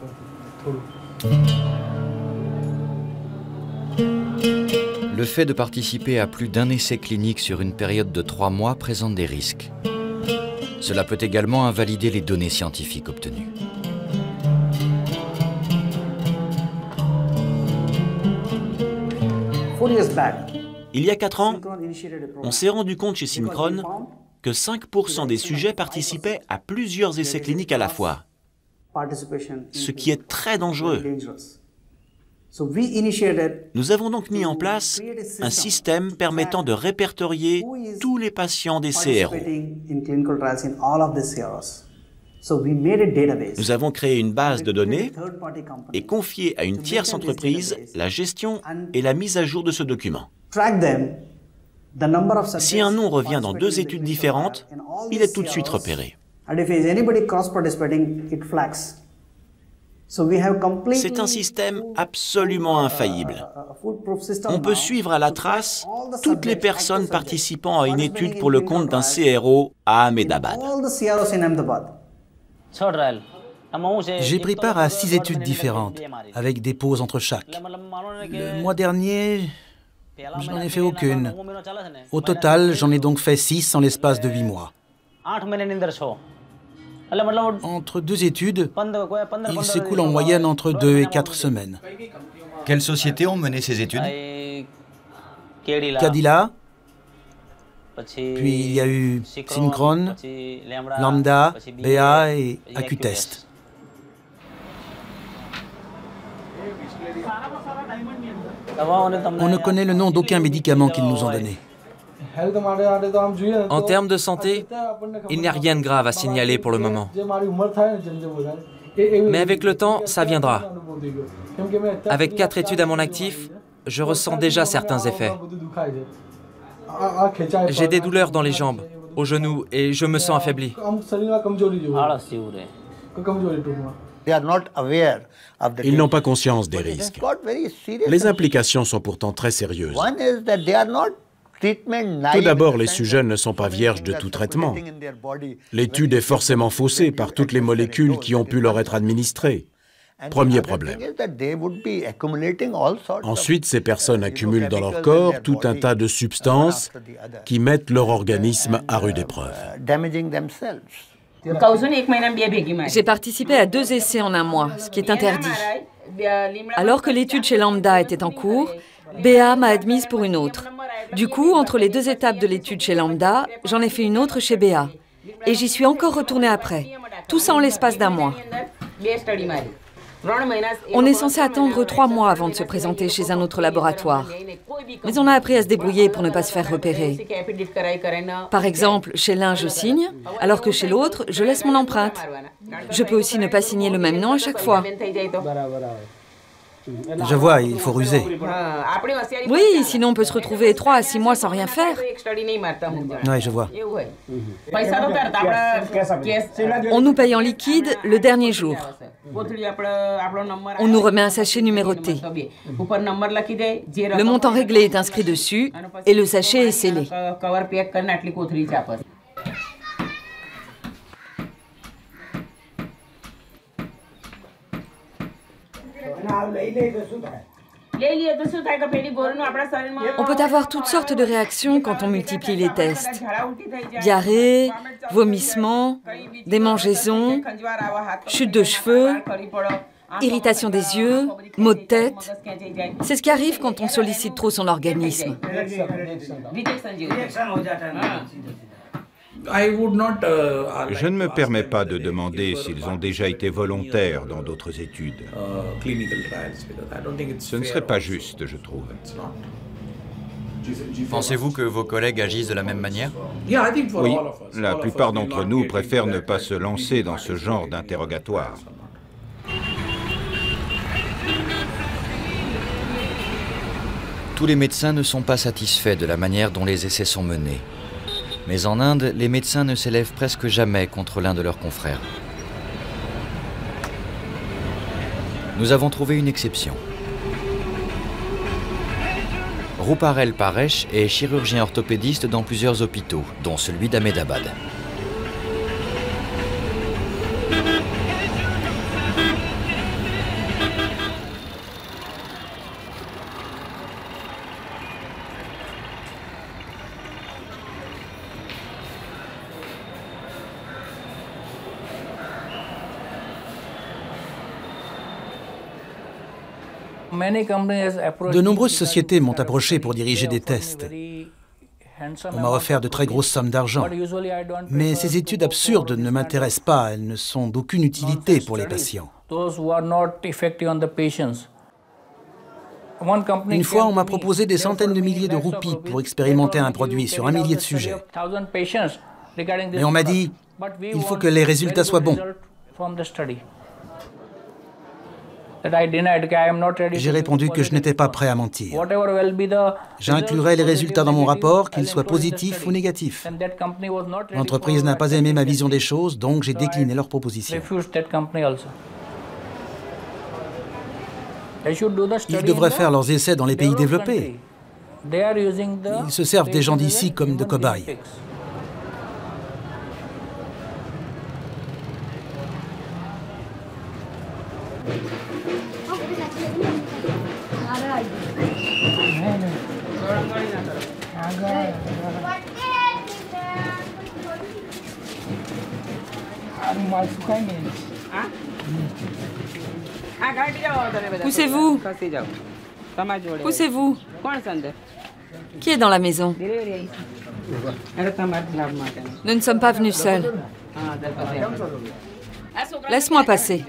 Le fait de participer à plus d'un essai clinique sur une période de 3 mois présente des risques. Cela peut également invalider les données scientifiques obtenues. Il y a 4 ans, on s'est rendu compte chez Synchron que 5% des sujets participaient à plusieurs essais cliniques à la fois, ce qui est très dangereux. Nous avons donc mis en place un système permettant de répertorier tous les patients des CRO. Nous avons créé une base de données et confié à une tierce entreprise la gestion et la mise à jour de ce document. Si un nom revient dans 2 études différentes, il est tout de suite repéré. C'est un système absolument infaillible. On peut suivre à la trace toutes les personnes participant à une étude pour le compte d'un CRO à Ahmedabad. J'ai pris part à 6 études différentes, avec des pauses entre chaque. Le mois dernier, je n'en ai fait aucune. Au total, j'en ai donc fait 6 en l'espace de 8 mois. Entre 2 études, il s'écoule en moyenne entre 2 et 4 semaines. Quelles sociétés ont mené ces études? Cadila, puis il y a eu Synchron, Lambda, BA et Acutest. On ne connaît le nom d'aucun médicament qu'ils nous ont donné. En termes de santé, il n'y a rien de grave à signaler pour le moment. Mais avec le temps, ça viendra. Avec 4 études à mon actif, je ressens déjà certains effets. J'ai des douleurs dans les jambes, aux genoux, et je me sens affaibli. Ils n'ont pas conscience des risques. Les implications sont pourtant très sérieuses. Tout d'abord, les sujets ne sont pas vierges de tout traitement. L'étude est forcément faussée par toutes les molécules qui ont pu leur être administrées. Premier problème. Ensuite, ces personnes accumulent dans leur corps tout un tas de substances qui mettent leur organisme à rude épreuve. J'ai participé à 2 essais en un mois, ce qui est interdit. Alors que l'étude chez Lambda était en cours, BA m'a admise pour une autre. Du coup, entre les 2 étapes de l'étude chez Lambda, j'en ai fait une autre chez BA. Et j'y suis encore retournée après. Tout ça en l'espace d'1 mois. On est censé attendre 3 mois avant de se présenter chez un autre laboratoire. Mais on a appris à se débrouiller pour ne pas se faire repérer. Par exemple, chez l'un, je signe, alors que chez l'autre, je laisse mon empreinte. Je peux aussi ne pas signer le même nom à chaque fois. Je vois, il faut ruser. Oui, sinon on peut se retrouver 3 à 6 mois sans rien faire. Oui, je vois. On nous paye en liquide le dernier jour. On nous remet un sachet numéroté. Le montant réglé est inscrit dessus et le sachet est scellé. On peut avoir toutes sortes de réactions quand on multiplie les tests. Diarrhée, vomissements, démangeaisons, chute de cheveux, irritation des yeux, maux de tête. C'est ce qui arrive quand on sollicite trop son organisme. Je ne me permets pas de demander s'ils ont déjà été volontaires dans d'autres études. Ce ne serait pas juste, je trouve. Pensez-vous que vos collègues agissent de la même manière? Oui, la plupart d'entre nous préfèrent ne pas se lancer dans ce genre d'interrogatoire. Tous les médecins ne sont pas satisfaits de la manière dont les essais sont menés. Mais en Inde, les médecins ne s'élèvent presque jamais contre l'un de leurs confrères. Nous avons trouvé une exception. Ruparel Paresh est chirurgien orthopédiste dans plusieurs hôpitaux, dont celui d'Ahmedabad. De nombreuses sociétés m'ont approché pour diriger des tests. On m'a offert de très grosses sommes d'argent. Mais ces études absurdes ne m'intéressent pas, elles ne sont d'aucune utilité pour les patients. Une fois, on m'a proposé des centaines de milliers de roupies pour expérimenter un produit sur 1 millier de sujets. Mais on m'a dit, il faut que les résultats soient bons. J'ai répondu que je n'étais pas prêt à mentir. J'inclurai les résultats dans mon rapport, qu'ils soient positifs ou négatifs. L'entreprise n'a pas aimé ma vision des choses, donc j'ai décliné leur proposition. Ils devraient faire leurs essais dans les pays développés. Ils se servent des gens d'ici comme de cobayes. Poussez-vous. Poussez-vous. Qui est dans la maison? Nous ne sommes pas venus seuls. Laisse-moi passer.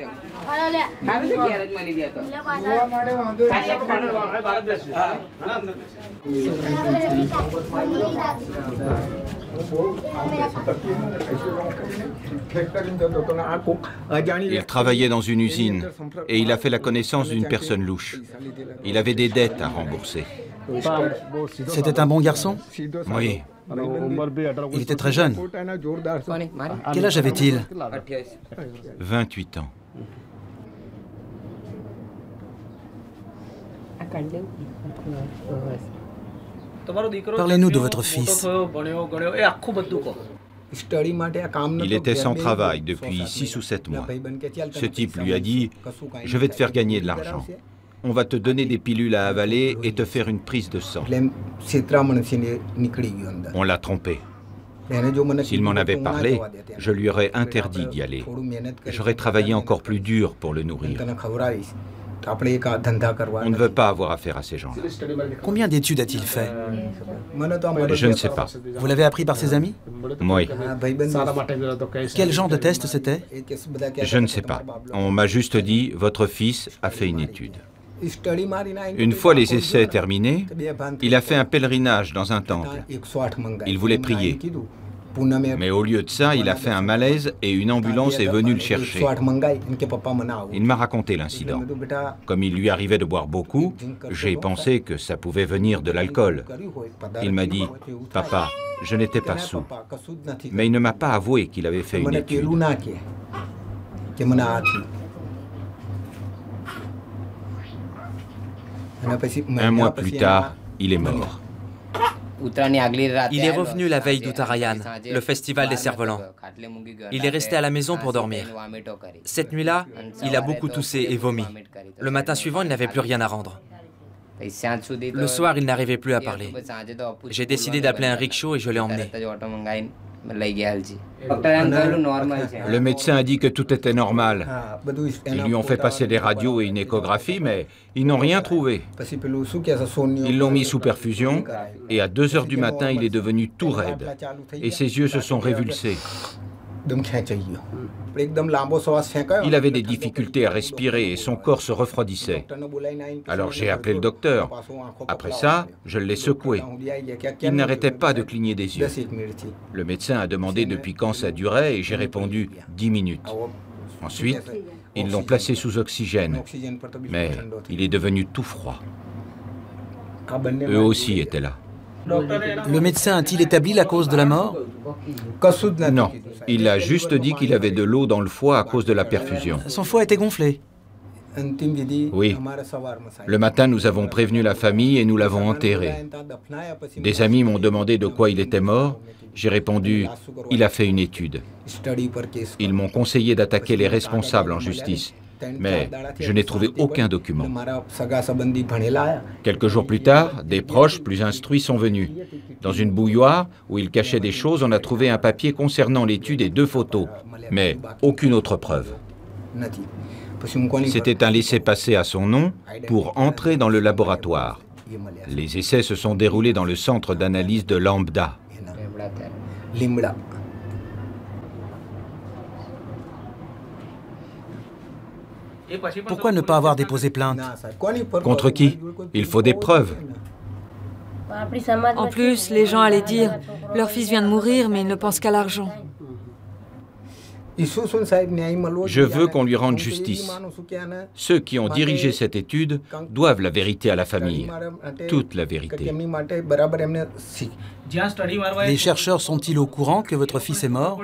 Il travaillait dans une usine et il a fait la connaissance d'une personne louche. Il avait des dettes à rembourser. C'était un bon garçon? Oui. Il était très jeune. Quel âge avait-il? 28 ans. Parlez-nous de votre fils. Il était sans travail depuis 6 ou 7 mois. Ce type lui a dit « Je vais te faire gagner de l'argent. On va te donner des pilules à avaler et te faire une prise de sang. » On l'a trompé. S'il m'en avait parlé, je lui aurais interdit d'y aller. J'aurais travaillé encore plus dur pour le nourrir. On ne veut pas avoir affaire à ces gens. Combien d'études a-t-il fait? Je ne sais pas. Vous l'avez appris par ses amis? Oui. Quel genre de test c'était? Je ne sais pas. On m'a juste dit, votre fils a fait une étude. Une fois les essais terminés, il a fait un pèlerinage dans un temple. Il voulait prier. Mais au lieu de ça, il a fait un malaise et une ambulance est venue le chercher. Il m'a raconté l'incident. Comme il lui arrivait de boire beaucoup, j'ai pensé que ça pouvait venir de l'alcool. Il m'a dit, « Papa, je n'étais pas saoul. » Mais il ne m'a pas avoué qu'il avait fait une étude. Un mois plus tard, il est mort. Il est revenu la veille d'Uttarayan, le festival des cerfs-volants. Il est resté à la maison pour dormir. Cette nuit-là, il a beaucoup toussé et vomi. Le matin suivant, il n'avait plus rien à rendre. Le soir, il n'arrivait plus à parler. J'ai décidé d'appeler un rickshaw et je l'ai emmené. Le médecin a dit que tout était normal. Ils lui ont fait passer des radios et une échographie, mais ils n'ont rien trouvé. Ils l'ont mis sous perfusion et à 2 heures du matin, il est devenu tout raide et ses yeux se sont révulsés. Il avait des difficultés à respirer et son corps se refroidissait. Alors j'ai appelé le docteur. Après ça, je l'ai secoué. Il n'arrêtait pas de cligner des yeux. Le médecin a demandé depuis quand ça durait et j'ai répondu 10 minutes. Ensuite, ils l'ont placé sous oxygène, mais il est devenu tout froid. Eux aussi étaient là. Le médecin a-t-il établi la cause de la mort? Non, il a juste dit qu'il avait de l'eau dans le foie à cause de la perfusion. Son foie était gonflé. Oui. Le matin, nous avons prévenu la famille et nous l'avons enterré. Des amis m'ont demandé de quoi il était mort. J'ai répondu, il a fait une étude. Ils m'ont conseillé d'attaquer les responsables en justice. Mais je n'ai trouvé aucun document. Quelques jours plus tard, des proches plus instruits sont venus. Dans une bouilloire où ils cachaient des choses, on a trouvé un papier concernant l'étude et 2 photos, mais aucune autre preuve. C'était un laissez-passer à son nom pour entrer dans le laboratoire. Les essais se sont déroulés dans le centre d'analyse de Lambda. Pourquoi ne pas avoir déposé plainte? Contre qui? Il faut des preuves. En plus, les gens allaient dire « Leur fils vient de mourir, mais ils ne pensent qu'à l'argent. » Je veux qu'on lui rende justice. Ceux qui ont dirigé cette étude doivent la vérité à la famille. Toute la vérité. Les chercheurs sont-ils au courant que votre fils est mort?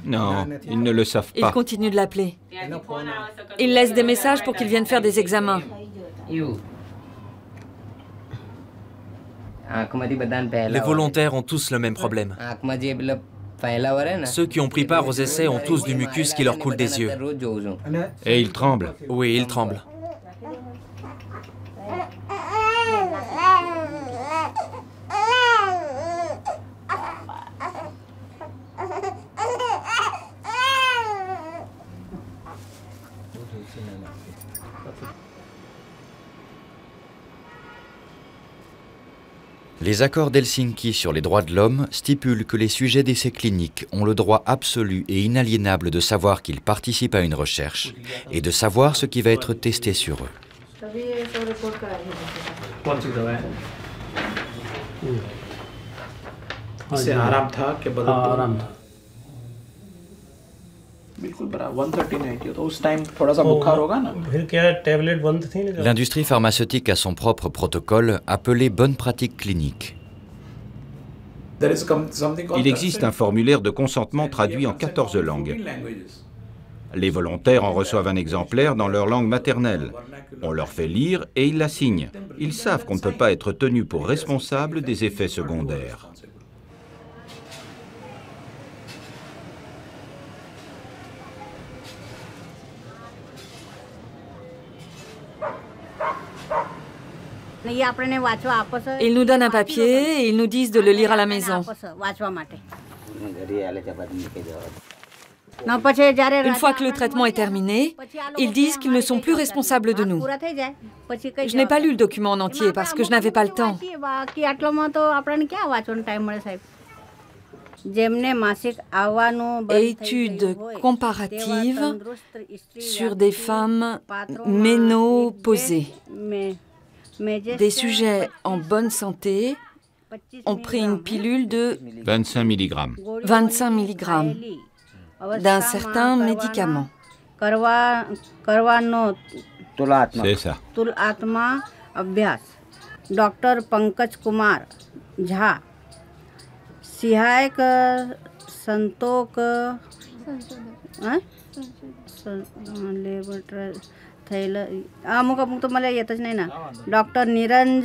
Non, ils ne le savent pas. Ils continuent de l'appeler. Ils laissent des messages pour qu'il vienne faire des examens. Les volontaires ont tous le même problème. Ceux qui ont pris part aux essais ont tous du mucus qui leur coule des yeux. Et ils tremblent. Oui, ils tremblent. Les accords d'Helsinki sur les droits de l'homme stipulent que les sujets d'essais cliniques ont le droit absolu et inaliénable de savoir qu'ils participent à une recherche et de savoir ce qui va être testé sur eux. L'industrie pharmaceutique a son propre protocole appelé bonnes pratiques cliniques. Il existe un formulaire de consentement traduit en 14 langues. Les volontaires en reçoivent un exemplaire dans leur langue maternelle. On leur fait lire et ils la signent. Ils savent qu'on ne peut pas être tenu pour responsable des effets secondaires. Ils nous donnent un papier et ils nous disent de le lire à la maison. Une fois que le traitement est terminé, ils disent qu'ils ne sont plus responsables de nous. Je n'ai pas lu le document en entier parce que je n'avais pas le temps. Études comparatives sur des femmes ménopausées. Des sujets en bonne santé ont pris une pilule de 25 mg. 25 mg d'un certain médicament. C'est ça. Dr Pankaj Kumar Jha, Sihayk Santok Dr Niranj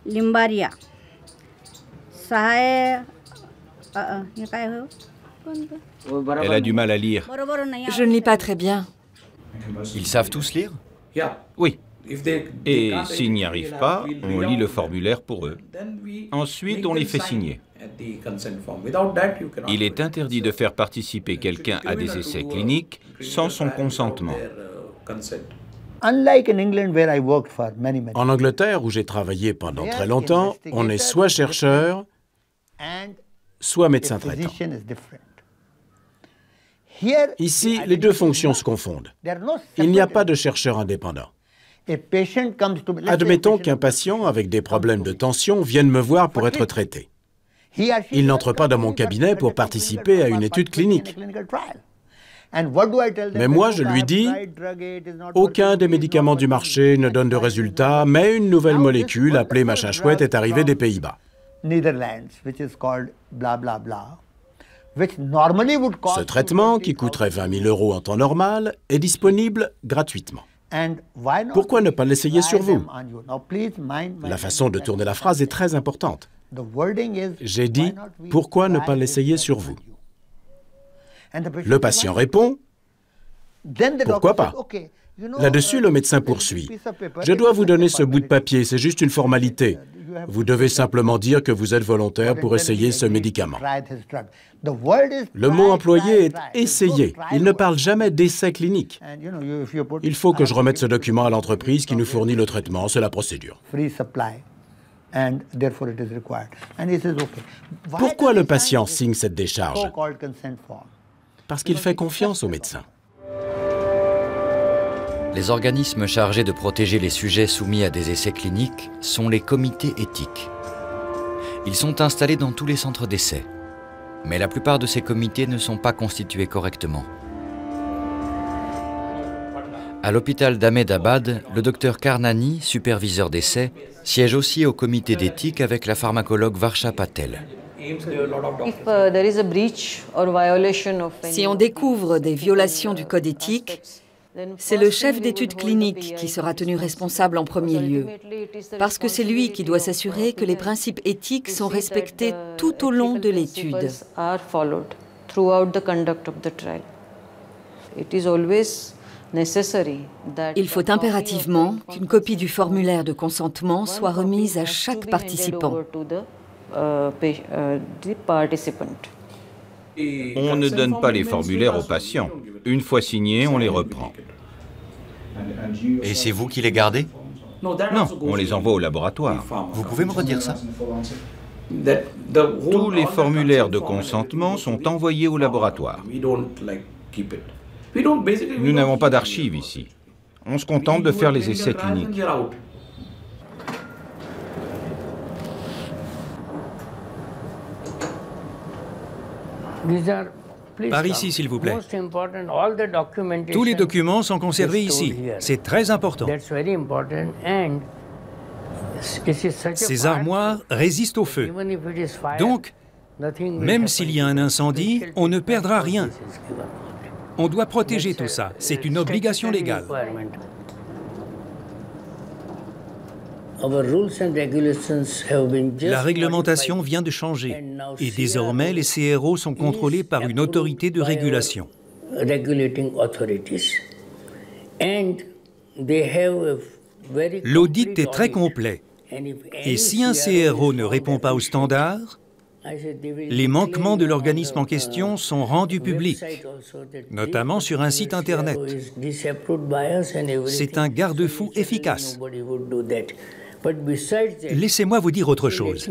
Limbaria, Sahay. Elle a du mal à lire. Je ne lis pas très bien. Ils savent tous lire? Oui. Et s'ils n'y arrivent pas, on lit le formulaire pour eux. Ensuite, on les fait signer. Il est interdit de faire participer quelqu'un à des essais cliniques sans son consentement. En Angleterre, où j'ai travaillé pendant très longtemps, on est soit chercheur, soit médecin traitant. Ici, les deux fonctions se confondent. Il n'y a pas de chercheur indépendant. Admettons qu'un patient avec des problèmes de tension vienne me voir pour être traité. Il n'entre pas dans mon cabinet pour participer à une étude clinique. Mais moi, je lui dis, aucun des médicaments du marché ne donne de résultat, mais une nouvelle molécule appelée machin chouette est arrivée des Pays-Bas. Ce traitement, qui coûterait 20 000 € en temps normal, est disponible gratuitement. Pourquoi ne pas l'essayer sur vous? La façon de tourner la phrase est très importante. J'ai dit, pourquoi ne pas l'essayer sur vous? Le patient répond, pourquoi pas? Là-dessus, le médecin poursuit. Je dois vous donner ce bout de papier, c'est juste une formalité. Vous devez simplement dire que vous êtes volontaire pour essayer ce médicament. Le mot employé est « essayer ». Il ne parle jamais d'essai clinique. Il faut que je remette ce document à l'entreprise qui nous fournit le traitement, c'est la procédure. Pourquoi le patient signe cette décharge? Parce qu'il fait confiance au médecin. Les organismes chargés de protéger les sujets soumis à des essais cliniques sont les comités éthiques. Ils sont installés dans tous les centres d'essais. Mais la plupart de ces comités ne sont pas constitués correctement. À l'hôpital d'Ahmedabad, le docteur Karnani, superviseur d'essais, siège aussi au comité d'éthique avec la pharmacologue Varsha Patel. Si on découvre des violations du code éthique, c'est le chef d'études cliniques qui sera tenu responsable en premier lieu, parce que c'est lui qui doit s'assurer que les principes éthiques sont respectés tout au long de l'étude. Il faut impérativement qu'une copie du formulaire de consentement soit remise à chaque participant. On ne donne pas les formulaires aux patients. Une fois signés, on les reprend. Et c'est vous qui les gardez? Non, on les envoie au laboratoire. Vous pouvez me redire ça? Tous les formulaires de consentement sont envoyés au laboratoire. Nous n'avons pas d'archives ici. On se contente de faire les essais cliniques. Par ici, s'il vous plaît. Tous les documents sont conservés ici. C'est très important. Ces armoires résistent au feu. Donc, même s'il y a un incendie, on ne perdra rien. On doit protéger tout ça. C'est une obligation légale. La réglementation vient de changer et désormais les CRO sont contrôlés par une autorité de régulation. L'audit est très complet et si un CRO ne répond pas aux standards, les manquements de l'organisme en question sont rendus publics, notamment sur un site Internet. C'est un garde-fou efficace. Laissez-moi vous dire autre chose.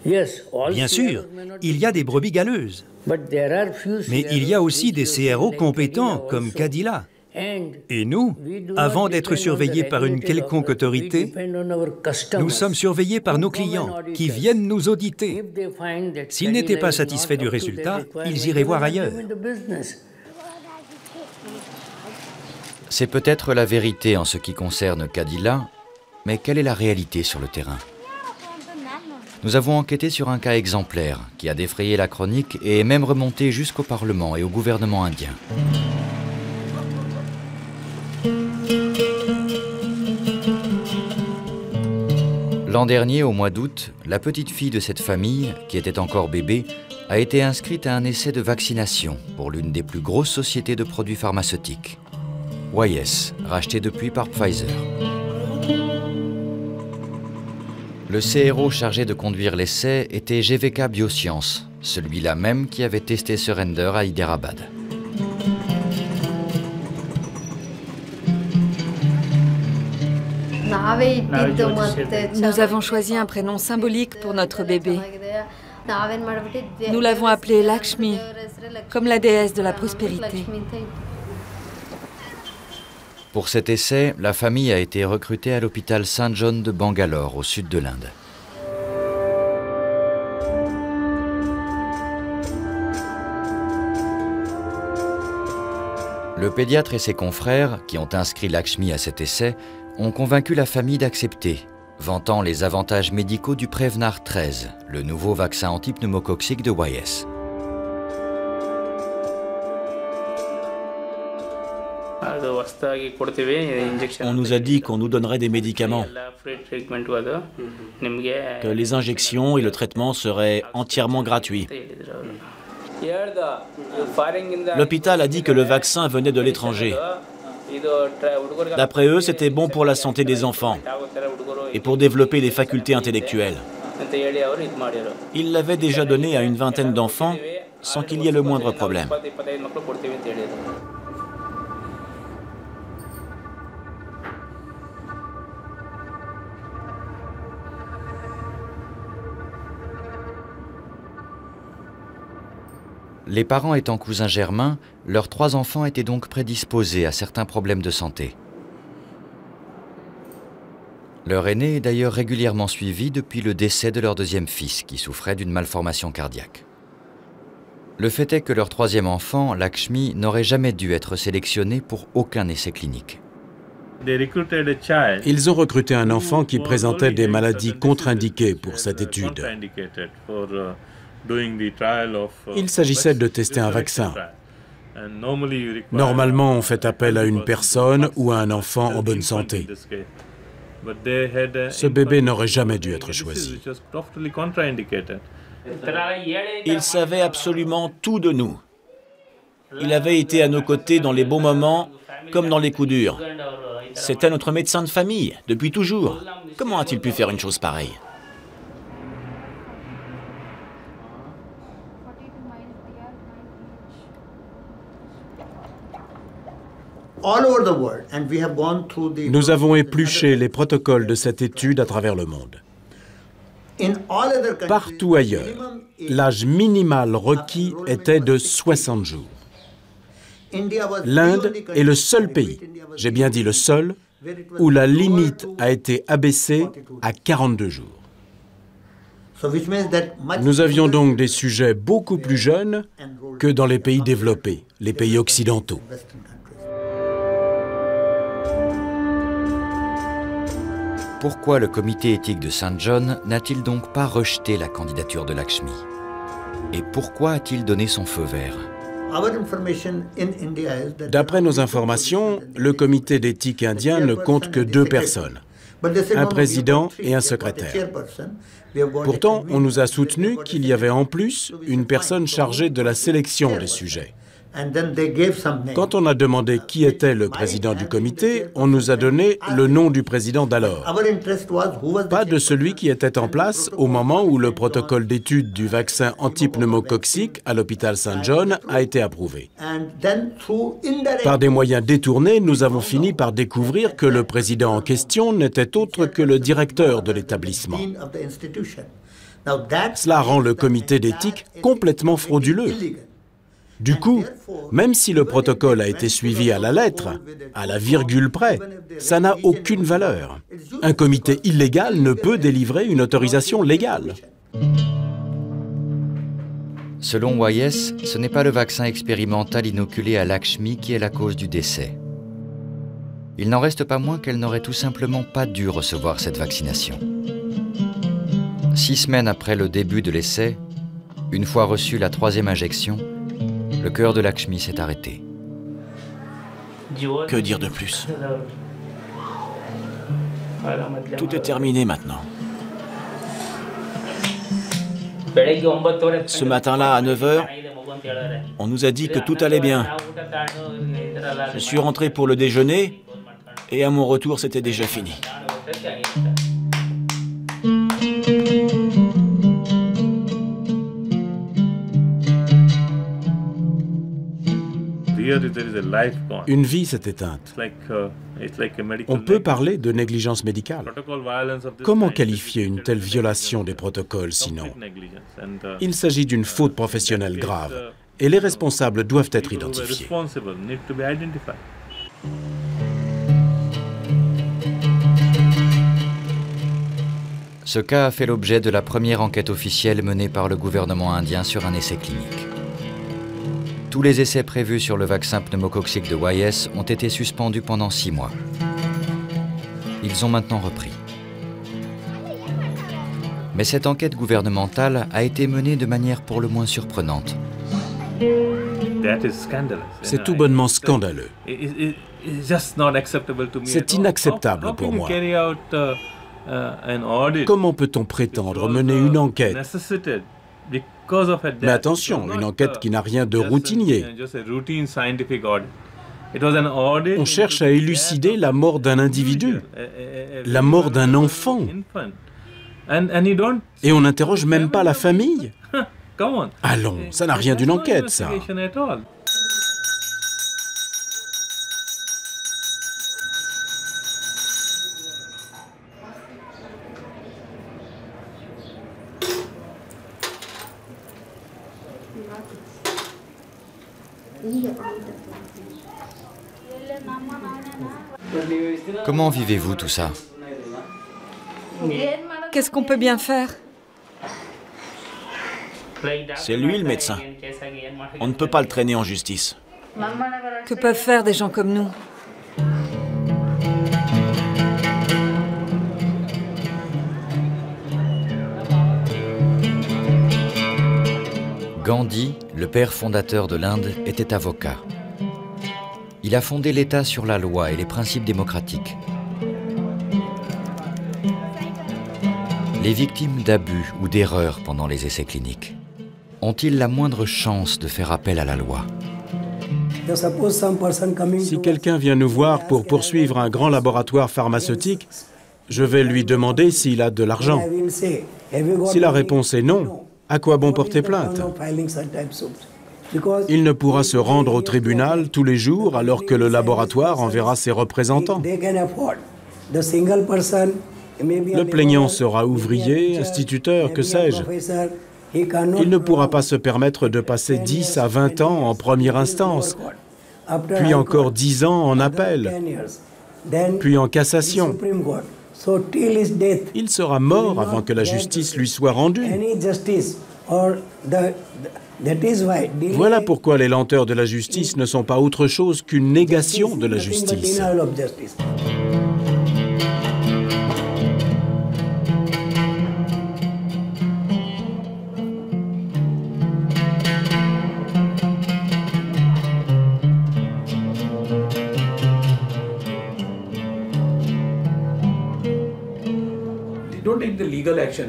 Bien sûr, il y a des brebis galeuses, mais il y a aussi des CRO compétents comme Cadila. Et nous, avant d'être surveillés par une quelconque autorité, nous sommes surveillés par nos clients qui viennent nous auditer. S'ils n'étaient pas satisfaits du résultat, ils iraient voir ailleurs. C'est peut-être la vérité en ce qui concerne Cadila, mais quelle est la réalité sur le terrain? Nous avons enquêté sur un cas exemplaire qui a défrayé la chronique et est même remonté jusqu'au Parlement et au gouvernement indien. L'an dernier, au mois d'août, la petite fille de cette famille, qui était encore bébé, a été inscrite à un essai de vaccination pour l'une des plus grosses sociétés de produits pharmaceutiques, Wyeth, rachetée depuis par Pfizer. Le CRO chargé de conduire l'essai était GVK Biosciences, celui-là même qui avait testé Surrender à Hyderabad. Nous avons choisi un prénom symbolique pour notre bébé. Nous l'avons appelé Lakshmi, comme la déesse de la prospérité. Pour cet essai, la famille a été recrutée à l'hôpital St John de Bangalore, au sud de l'Inde. Le pédiatre et ses confrères, qui ont inscrit Lakshmi à cet essai, ont convaincu la famille d'accepter, vantant les avantages médicaux du Prevnar 13, le nouveau vaccin antipneumococcique de Wyeth. On nous a dit qu'on nous donnerait des médicaments, que les injections et le traitement seraient entièrement gratuits. L'hôpital a dit que le vaccin venait de l'étranger D'après eux, c'était bon pour la santé des enfants et pour développer les facultés intellectuelles. Ils l'avaient déjà donné à une vingtaine d'enfants sans qu'il y ait le moindre problème. Les parents étant cousins germains, leurs 3 enfants étaient donc prédisposés à certains problèmes de santé. Leur aîné est d'ailleurs régulièrement suivi depuis le décès de leur 2e fils, qui souffrait d'une malformation cardiaque. Le fait est que leur 3e enfant, Lakshmi, n'aurait jamais dû être sélectionné pour aucun essai clinique. Ils ont recruté un enfant qui présentait des maladies contre-indiquées pour cette étude. Il s'agissait de tester un vaccin. Normalement, on fait appel à une personne ou à un enfant en bonne santé. Ce bébé n'aurait jamais dû être choisi. Il savait absolument tout de nous. Il avait été à nos côtés dans les bons moments comme dans les coups durs. C'était notre médecin de famille, depuis toujours. Comment a-t-il pu faire une chose pareille ? Nous avons épluché les protocoles de cette étude à travers le monde. Partout ailleurs, l'âge minimal requis était de 60 jours. L'Inde est le seul pays, j'ai bien dit le seul, où la limite a été abaissée à 42 jours. Nous avions donc des sujets beaucoup plus jeunes que dans les pays développés, les pays occidentaux. Pourquoi le comité éthique de St. John n'a-t-il donc pas rejeté la candidature de Lakshmi? Et pourquoi a-t-il donné son feu vert? D'après nos informations, le comité d'éthique indien ne compte que 2 personnes, un président et un secrétaire. Pourtant, on nous a soutenu qu'il y avait en plus une personne chargée de la sélection des sujets. Quand on a demandé qui était le président du comité, on nous a donné le nom du président d'alors. Pas de celui qui était en place au moment où le protocole d'étude du vaccin antipneumococcique à l'hôpital St. John a été approuvé. Par des moyens détournés, nous avons fini par découvrir que le président en question n'était autre que le directeur de l'établissement. Cela rend le comité d'éthique complètement frauduleux. Du coup, même si le protocole a été suivi à la lettre, à la virgule près, ça n'a aucune valeur. Un comité illégal ne peut délivrer une autorisation légale. Selon Wyeth, ce n'est pas le vaccin expérimental inoculé à Lakshmi qui est la cause du décès. Il n'en reste pas moins qu'elle n'aurait tout simplement pas dû recevoir cette vaccination. 6 semaines après le début de l'essai, une fois reçue la 3e injection, le cœur de Lakshmi s'est arrêté. Que dire de plus? Tout est terminé maintenant. Ce matin-là, à 9 h, on nous a dit que tout allait bien. Je suis rentré pour le déjeuner et à mon retour, c'était déjà fini. Une vie s'est éteinte. On peut parler de négligence médicale. Comment qualifier une telle violation des protocoles sinon? Il s'agit d'une faute professionnelle grave et les responsables doivent être identifiés. Ce cas a fait l'objet de la première enquête officielle menée par le gouvernement indien sur un essai clinique. Tous les essais prévus sur le vaccin pneumococcique de Wyeth ont été suspendus pendant 6 mois. Ils ont maintenant repris. Mais cette enquête gouvernementale a été menée de manière pour le moins surprenante. C'est tout bonnement scandaleux. C'est inacceptable pour moi. Comment peut-on prétendre mener une enquête? Mais attention, une enquête qui n'a rien de routinier. On cherche à élucider la mort d'un individu, la mort d'un enfant. Et on n'interroge même pas la famille. Allons, ça n'a rien d'une enquête, ça. Comment vivez-vous tout ça? Qu'est-ce qu'on peut bien faire? C'est lui le médecin. On ne peut pas le traîner en justice. Que peuvent faire des gens comme nous? Gandhi, le père fondateur de l'Inde, était avocat. Il a fondé l'État sur la loi et les principes démocratiques. Les victimes d'abus ou d'erreurs pendant les essais cliniques ont-ils la moindre chance de faire appel à la loi? Si quelqu'un vient nous voir pour poursuivre un grand laboratoire pharmaceutique, je vais lui demander s'il a de l'argent. Si la réponse est non, à quoi bon porter plainte? Il ne pourra se rendre au tribunal tous les jours alors que le laboratoire enverra ses représentants. Le plaignant sera ouvrier, instituteur, que sais-je. Il ne pourra pas se permettre de passer 10 à 20 ans en première instance, puis encore 10 ans en appel, puis en cassation. Il sera mort avant que la justice lui soit rendue. Voilà pourquoi les lenteurs de la justice ne sont pas autre chose qu'une négation de la justice.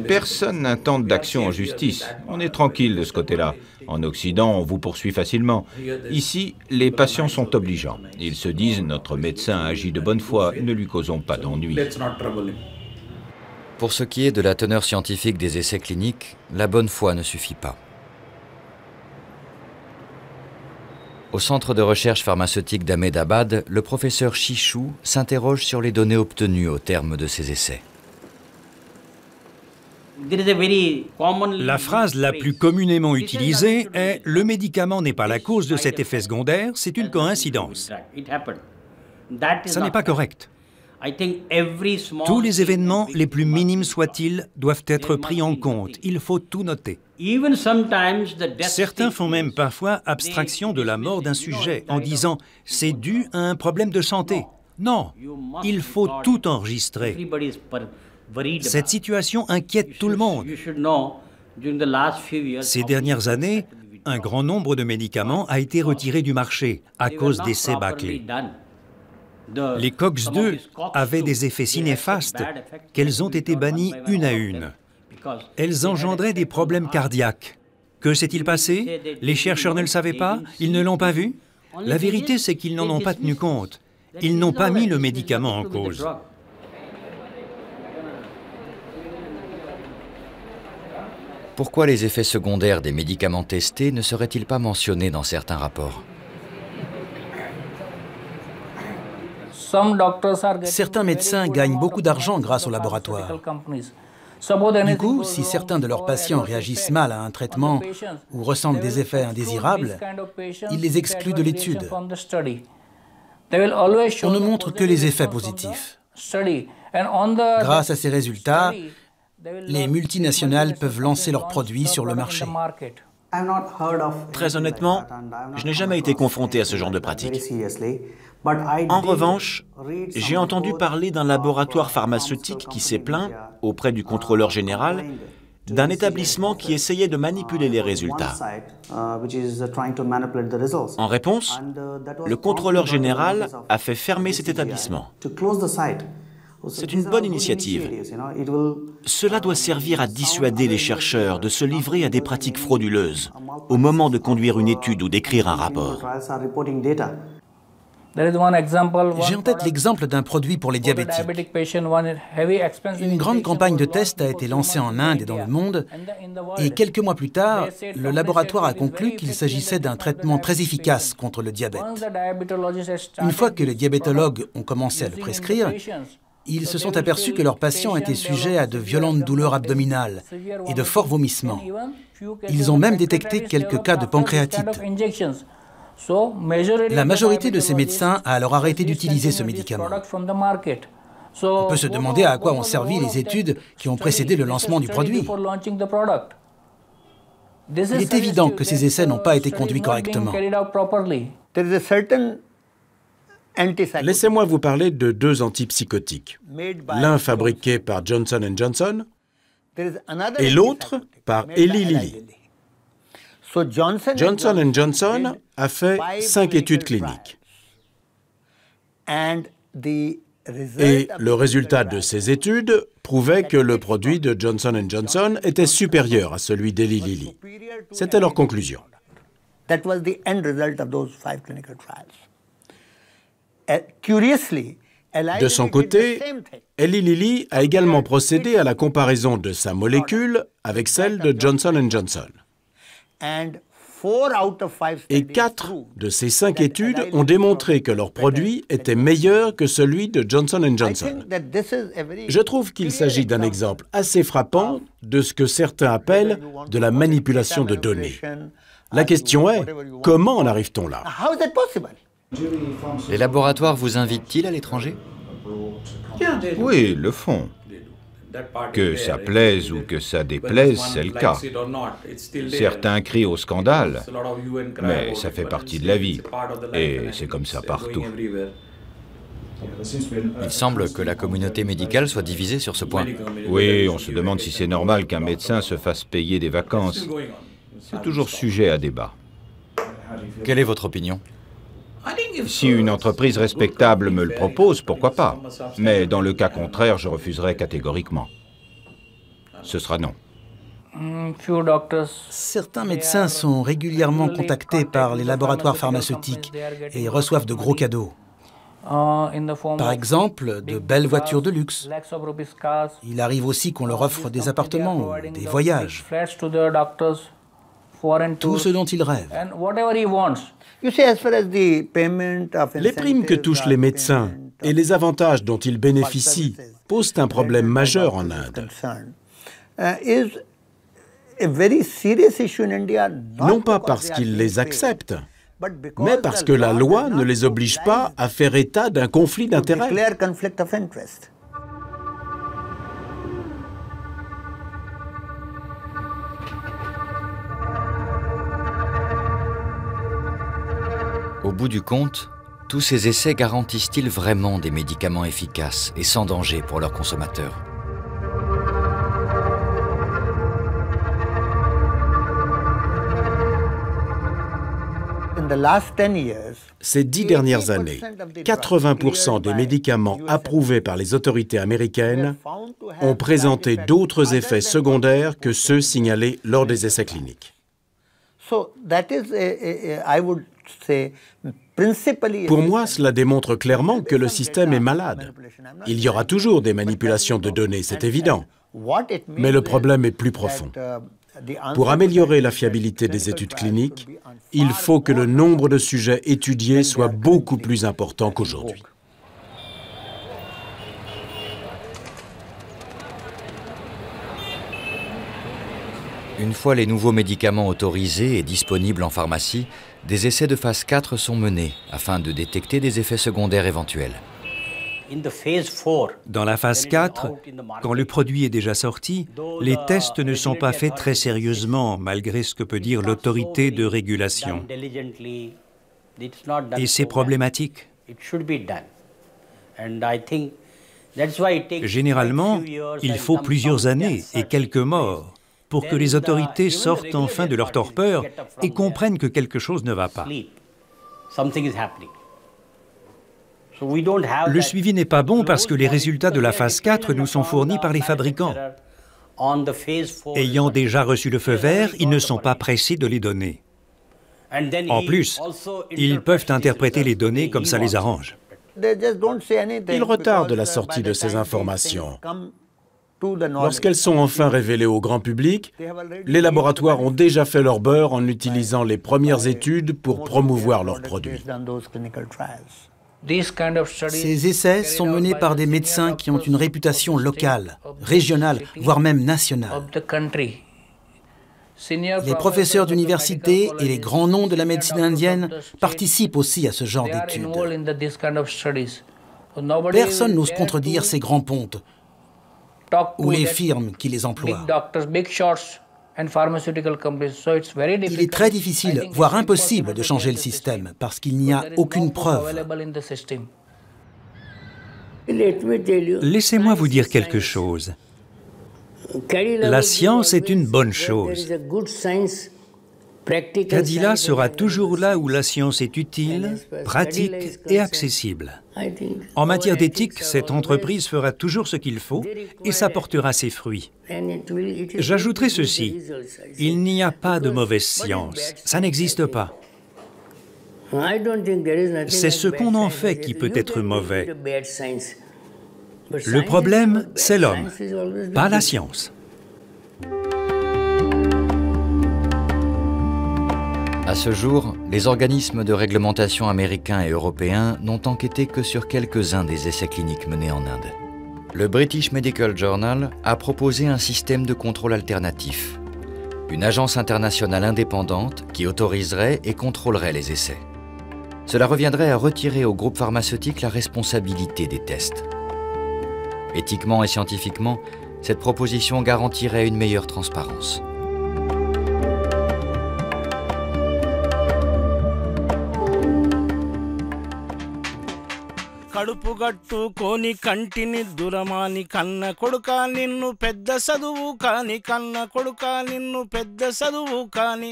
Personne n'intente d'action en justice. On est tranquille de ce côté-là. En Occident, on vous poursuit facilement. Ici, les patients sont obligeants. Ils se disent, notre médecin agit de bonne foi, ne lui causons pas d'ennui. Pour ce qui est de la teneur scientifique des essais cliniques, la bonne foi ne suffit pas. Au centre de recherche pharmaceutique d'Ahmedabad, le professeur Chichou s'interroge sur les données obtenues au terme de ces essais. La phrase la plus communément utilisée est « le médicament n'est pas la cause de cet effet secondaire, c'est une coïncidence ». Ça n'est pas correct. Tous les événements, les plus minimes soient-ils, doivent être pris en compte. Il faut tout noter. Certains font même parfois abstraction de la mort d'un sujet en disant « c'est dû à un problème de santé ». Non, il faut tout enregistrer. Cette situation inquiète tout le monde. Ces dernières années, un grand nombre de médicaments a été retiré du marché à cause d'essais bâclés. Les COX-2 avaient des effets si néfastes qu'elles ont été bannies une à une. Elles engendraient des problèmes cardiaques. Que s'est-il passé? Les chercheurs ne le savaient pas? Ils ne l'ont pas vu? La vérité, c'est qu'ils n'en ont pas tenu compte. Ils n'ont pas mis le médicament en cause. Pourquoi les effets secondaires des médicaments testés ne seraient-ils pas mentionnés dans certains rapports? Certains médecins gagnent beaucoup d'argent grâce au laboratoire. Du coup, si certains de leurs patients réagissent mal à un traitement ou ressentent des effets indésirables, ils les excluent de l'étude. On ne montre que les effets positifs. Grâce à ces résultats, les multinationales peuvent lancer leurs produits sur le marché. Très honnêtement, je n'ai jamais été confronté à ce genre de pratique. En revanche, j'ai entendu parler d'un laboratoire pharmaceutique qui s'est plaint, auprès du contrôleur général, d'un établissement qui essayait de manipuler les résultats. En réponse, le contrôleur général a fait fermer cet établissement. C'est une bonne initiative. Cela doit servir à dissuader les chercheurs de se livrer à des pratiques frauduleuses au moment de conduire une étude ou d'écrire un rapport. J'ai en tête l'exemple d'un produit pour les diabétiques. Une grande campagne de tests a été lancée en Inde et dans le monde, et quelques mois plus tard, le laboratoire a conclu qu'il s'agissait d'un traitement très efficace contre le diabète. Une fois que les diabétologues ont commencé à le prescrire, ils se sont aperçus que leurs patients étaient sujets à de violentes douleurs abdominales et de forts vomissements. Ils ont même détecté quelques cas de pancréatite. La majorité de ces médecins a alors arrêté d'utiliser ce médicament. On peut se demander à quoi ont servi les études qui ont précédé le lancement du produit. Il est évident que ces essais n'ont pas été conduits correctement. Laissez-moi vous parler de deux antipsychotiques. L'un fabriqué par Johnson & Johnson et l'autre par Eli Lilly. Johnson & Johnson a fait 5 études cliniques. Et le résultat de ces études prouvait que le produit de Johnson & Johnson était supérieur à celui d'Eli Lilly. C'était leur conclusion. De son côté, Eli Lilly a également procédé à la comparaison de sa molécule avec celle de Johnson & Johnson. Et 4 de ces 5 études ont démontré que leur produit était meilleur que celui de Johnson & Johnson. Je trouve qu'il s'agit d'un exemple assez frappant de ce que certains appellent de la manipulation de données. La question est, comment en arrive-t-on là? Les laboratoires vous invitent-ils à l'étranger? Oui, ils le font. Que ça plaise ou que ça déplaise, c'est le cas. Certains crient au scandale, mais ça fait partie de la vie, et c'est comme ça partout. Il semble que la communauté médicale soit divisée sur ce point. Oui, on se demande si c'est normal qu'un médecin se fasse payer des vacances. C'est toujours sujet à débat. Quelle est votre opinion? Si une entreprise respectable me le propose, pourquoi pas? Mais dans le cas contraire, je refuserai catégoriquement. Ce sera non. Certains médecins sont régulièrement contactés par les laboratoires pharmaceutiques et reçoivent de gros cadeaux. Par exemple, de belles voitures de luxe. Il arrive aussi qu'on leur offre des appartements ou des voyages. Tout ce dont ils rêvent. Les primes que touchent les médecins et les avantages dont ils bénéficient posent un problème majeur en Inde. Non pas parce qu'ils les acceptent, mais parce que la loi ne les oblige pas à faire état d'un conflit d'intérêts. Au bout du compte, tous ces essais garantissent-ils vraiment des médicaments efficaces et sans danger pour leurs consommateurs? Ces 10 dernières années, 80% des médicaments approuvés par les autorités américaines ont présenté d'autres effets secondaires que ceux signalés lors des essais cliniques. Pour moi, cela démontre clairement que le système est malade. Il y aura toujours des manipulations de données, c'est évident. Mais le problème est plus profond. Pour améliorer la fiabilité des études cliniques, il faut que le nombre de sujets étudiés soit beaucoup plus important qu'aujourd'hui. Une fois les nouveaux médicaments autorisés et disponibles en pharmacie, des essais de phase 4 sont menés afin de détecter des effets secondaires éventuels. Dans la phase 4, quand le produit est déjà sorti, les tests ne sont pas faits très sérieusement, malgré ce que peut dire l'autorité de régulation. Et c'est problématique. Généralement, il faut plusieurs années et quelques morts pour que les autorités sortent enfin de leur torpeur et comprennent que quelque chose ne va pas. Le suivi n'est pas bon parce que les résultats de la phase 4 nous sont fournis par les fabricants. Ayant déjà reçu le feu vert, ils ne sont pas pressés de les donner. En plus, ils peuvent interpréter les données comme ça les arrange. Ils retardent la sortie de ces informations. Lorsqu'elles sont enfin révélées au grand public, les laboratoires ont déjà fait leur beurre en utilisant les premières études pour promouvoir leurs produits. Ces essais sont menés par des médecins qui ont une réputation locale, régionale, voire même nationale. Les professeurs d'université et les grands noms de la médecine indienne participent aussi à ce genre d'études. Personne n'ose contredire ces grands pontes ou les firmes qui les emploient. Il est très difficile, voire impossible, de changer le système parce qu'il n'y a aucune preuve. Laissez-moi vous dire quelque chose. La science est une bonne chose. Kadila sera toujours là où la science est utile, pratique et accessible. En matière d'éthique, cette entreprise fera toujours ce qu'il faut et ça portera ses fruits. J'ajouterai ceci, il n'y a pas de mauvaise science, ça n'existe pas. C'est ce qu'on en fait qui peut être mauvais. Le problème, c'est l'homme, pas la science. À ce jour, les organismes de réglementation américains et européens n'ont enquêté que sur quelques-uns des essais cliniques menés en Inde. Le British Medical Journal a proposé un système de contrôle alternatif, une agence internationale indépendante qui autoriserait et contrôlerait les essais. Cela reviendrait à retirer au groupe pharmaceutique la responsabilité des tests. Éthiquement et scientifiquement, cette proposition garantirait une meilleure transparence. కడుపుగట్టుకొని కంటిని దురమాని కన్న కొడుకా నిన్ను పెద్ద చదువు కాని కన్న కొడుకా నిన్ను పెద్ద చదువు కాని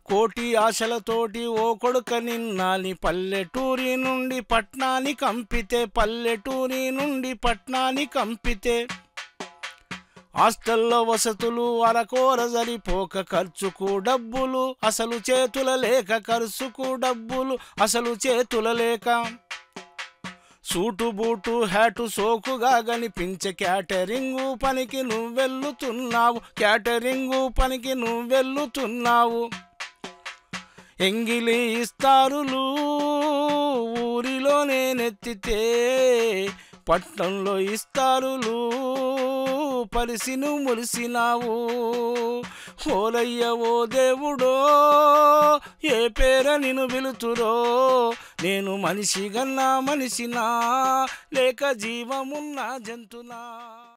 కోటి ఆశలతోటి ఓ కొడుక నిన్నాని పల్లెటూరి నుండి పట్నాని కంపితే పల్లెటూరి నుండి పట్నాని కంపితే హాస్టల్లో వసతులు అరకోర సరిపోక ఖర్చుకు డబ్బులు అసలు చేతుల లేక ఖర్చుకు డబ్బులు అసలు చేతుల లేక సూటు బూటు హ్యాటు సోకుగా గనిపించే క్యాటరింగు పనికి నువ్వెళ్ళుతున్నావు క్యాటరింగు పనికి నువ్వెళ్ళుతున్నావు ఎంగిలి ఇస్తారులు ఊరిలోనే నెత్తితే పట్నంలో ఇస్తారులు పరిసిను మురిసినావు ఓలయ్య ఓ దేవుడో ఏ పేర నిన్ను పిలుతురో నేను మనిషిగన్నా మనిషినా లేక జీవమున్న జంతునా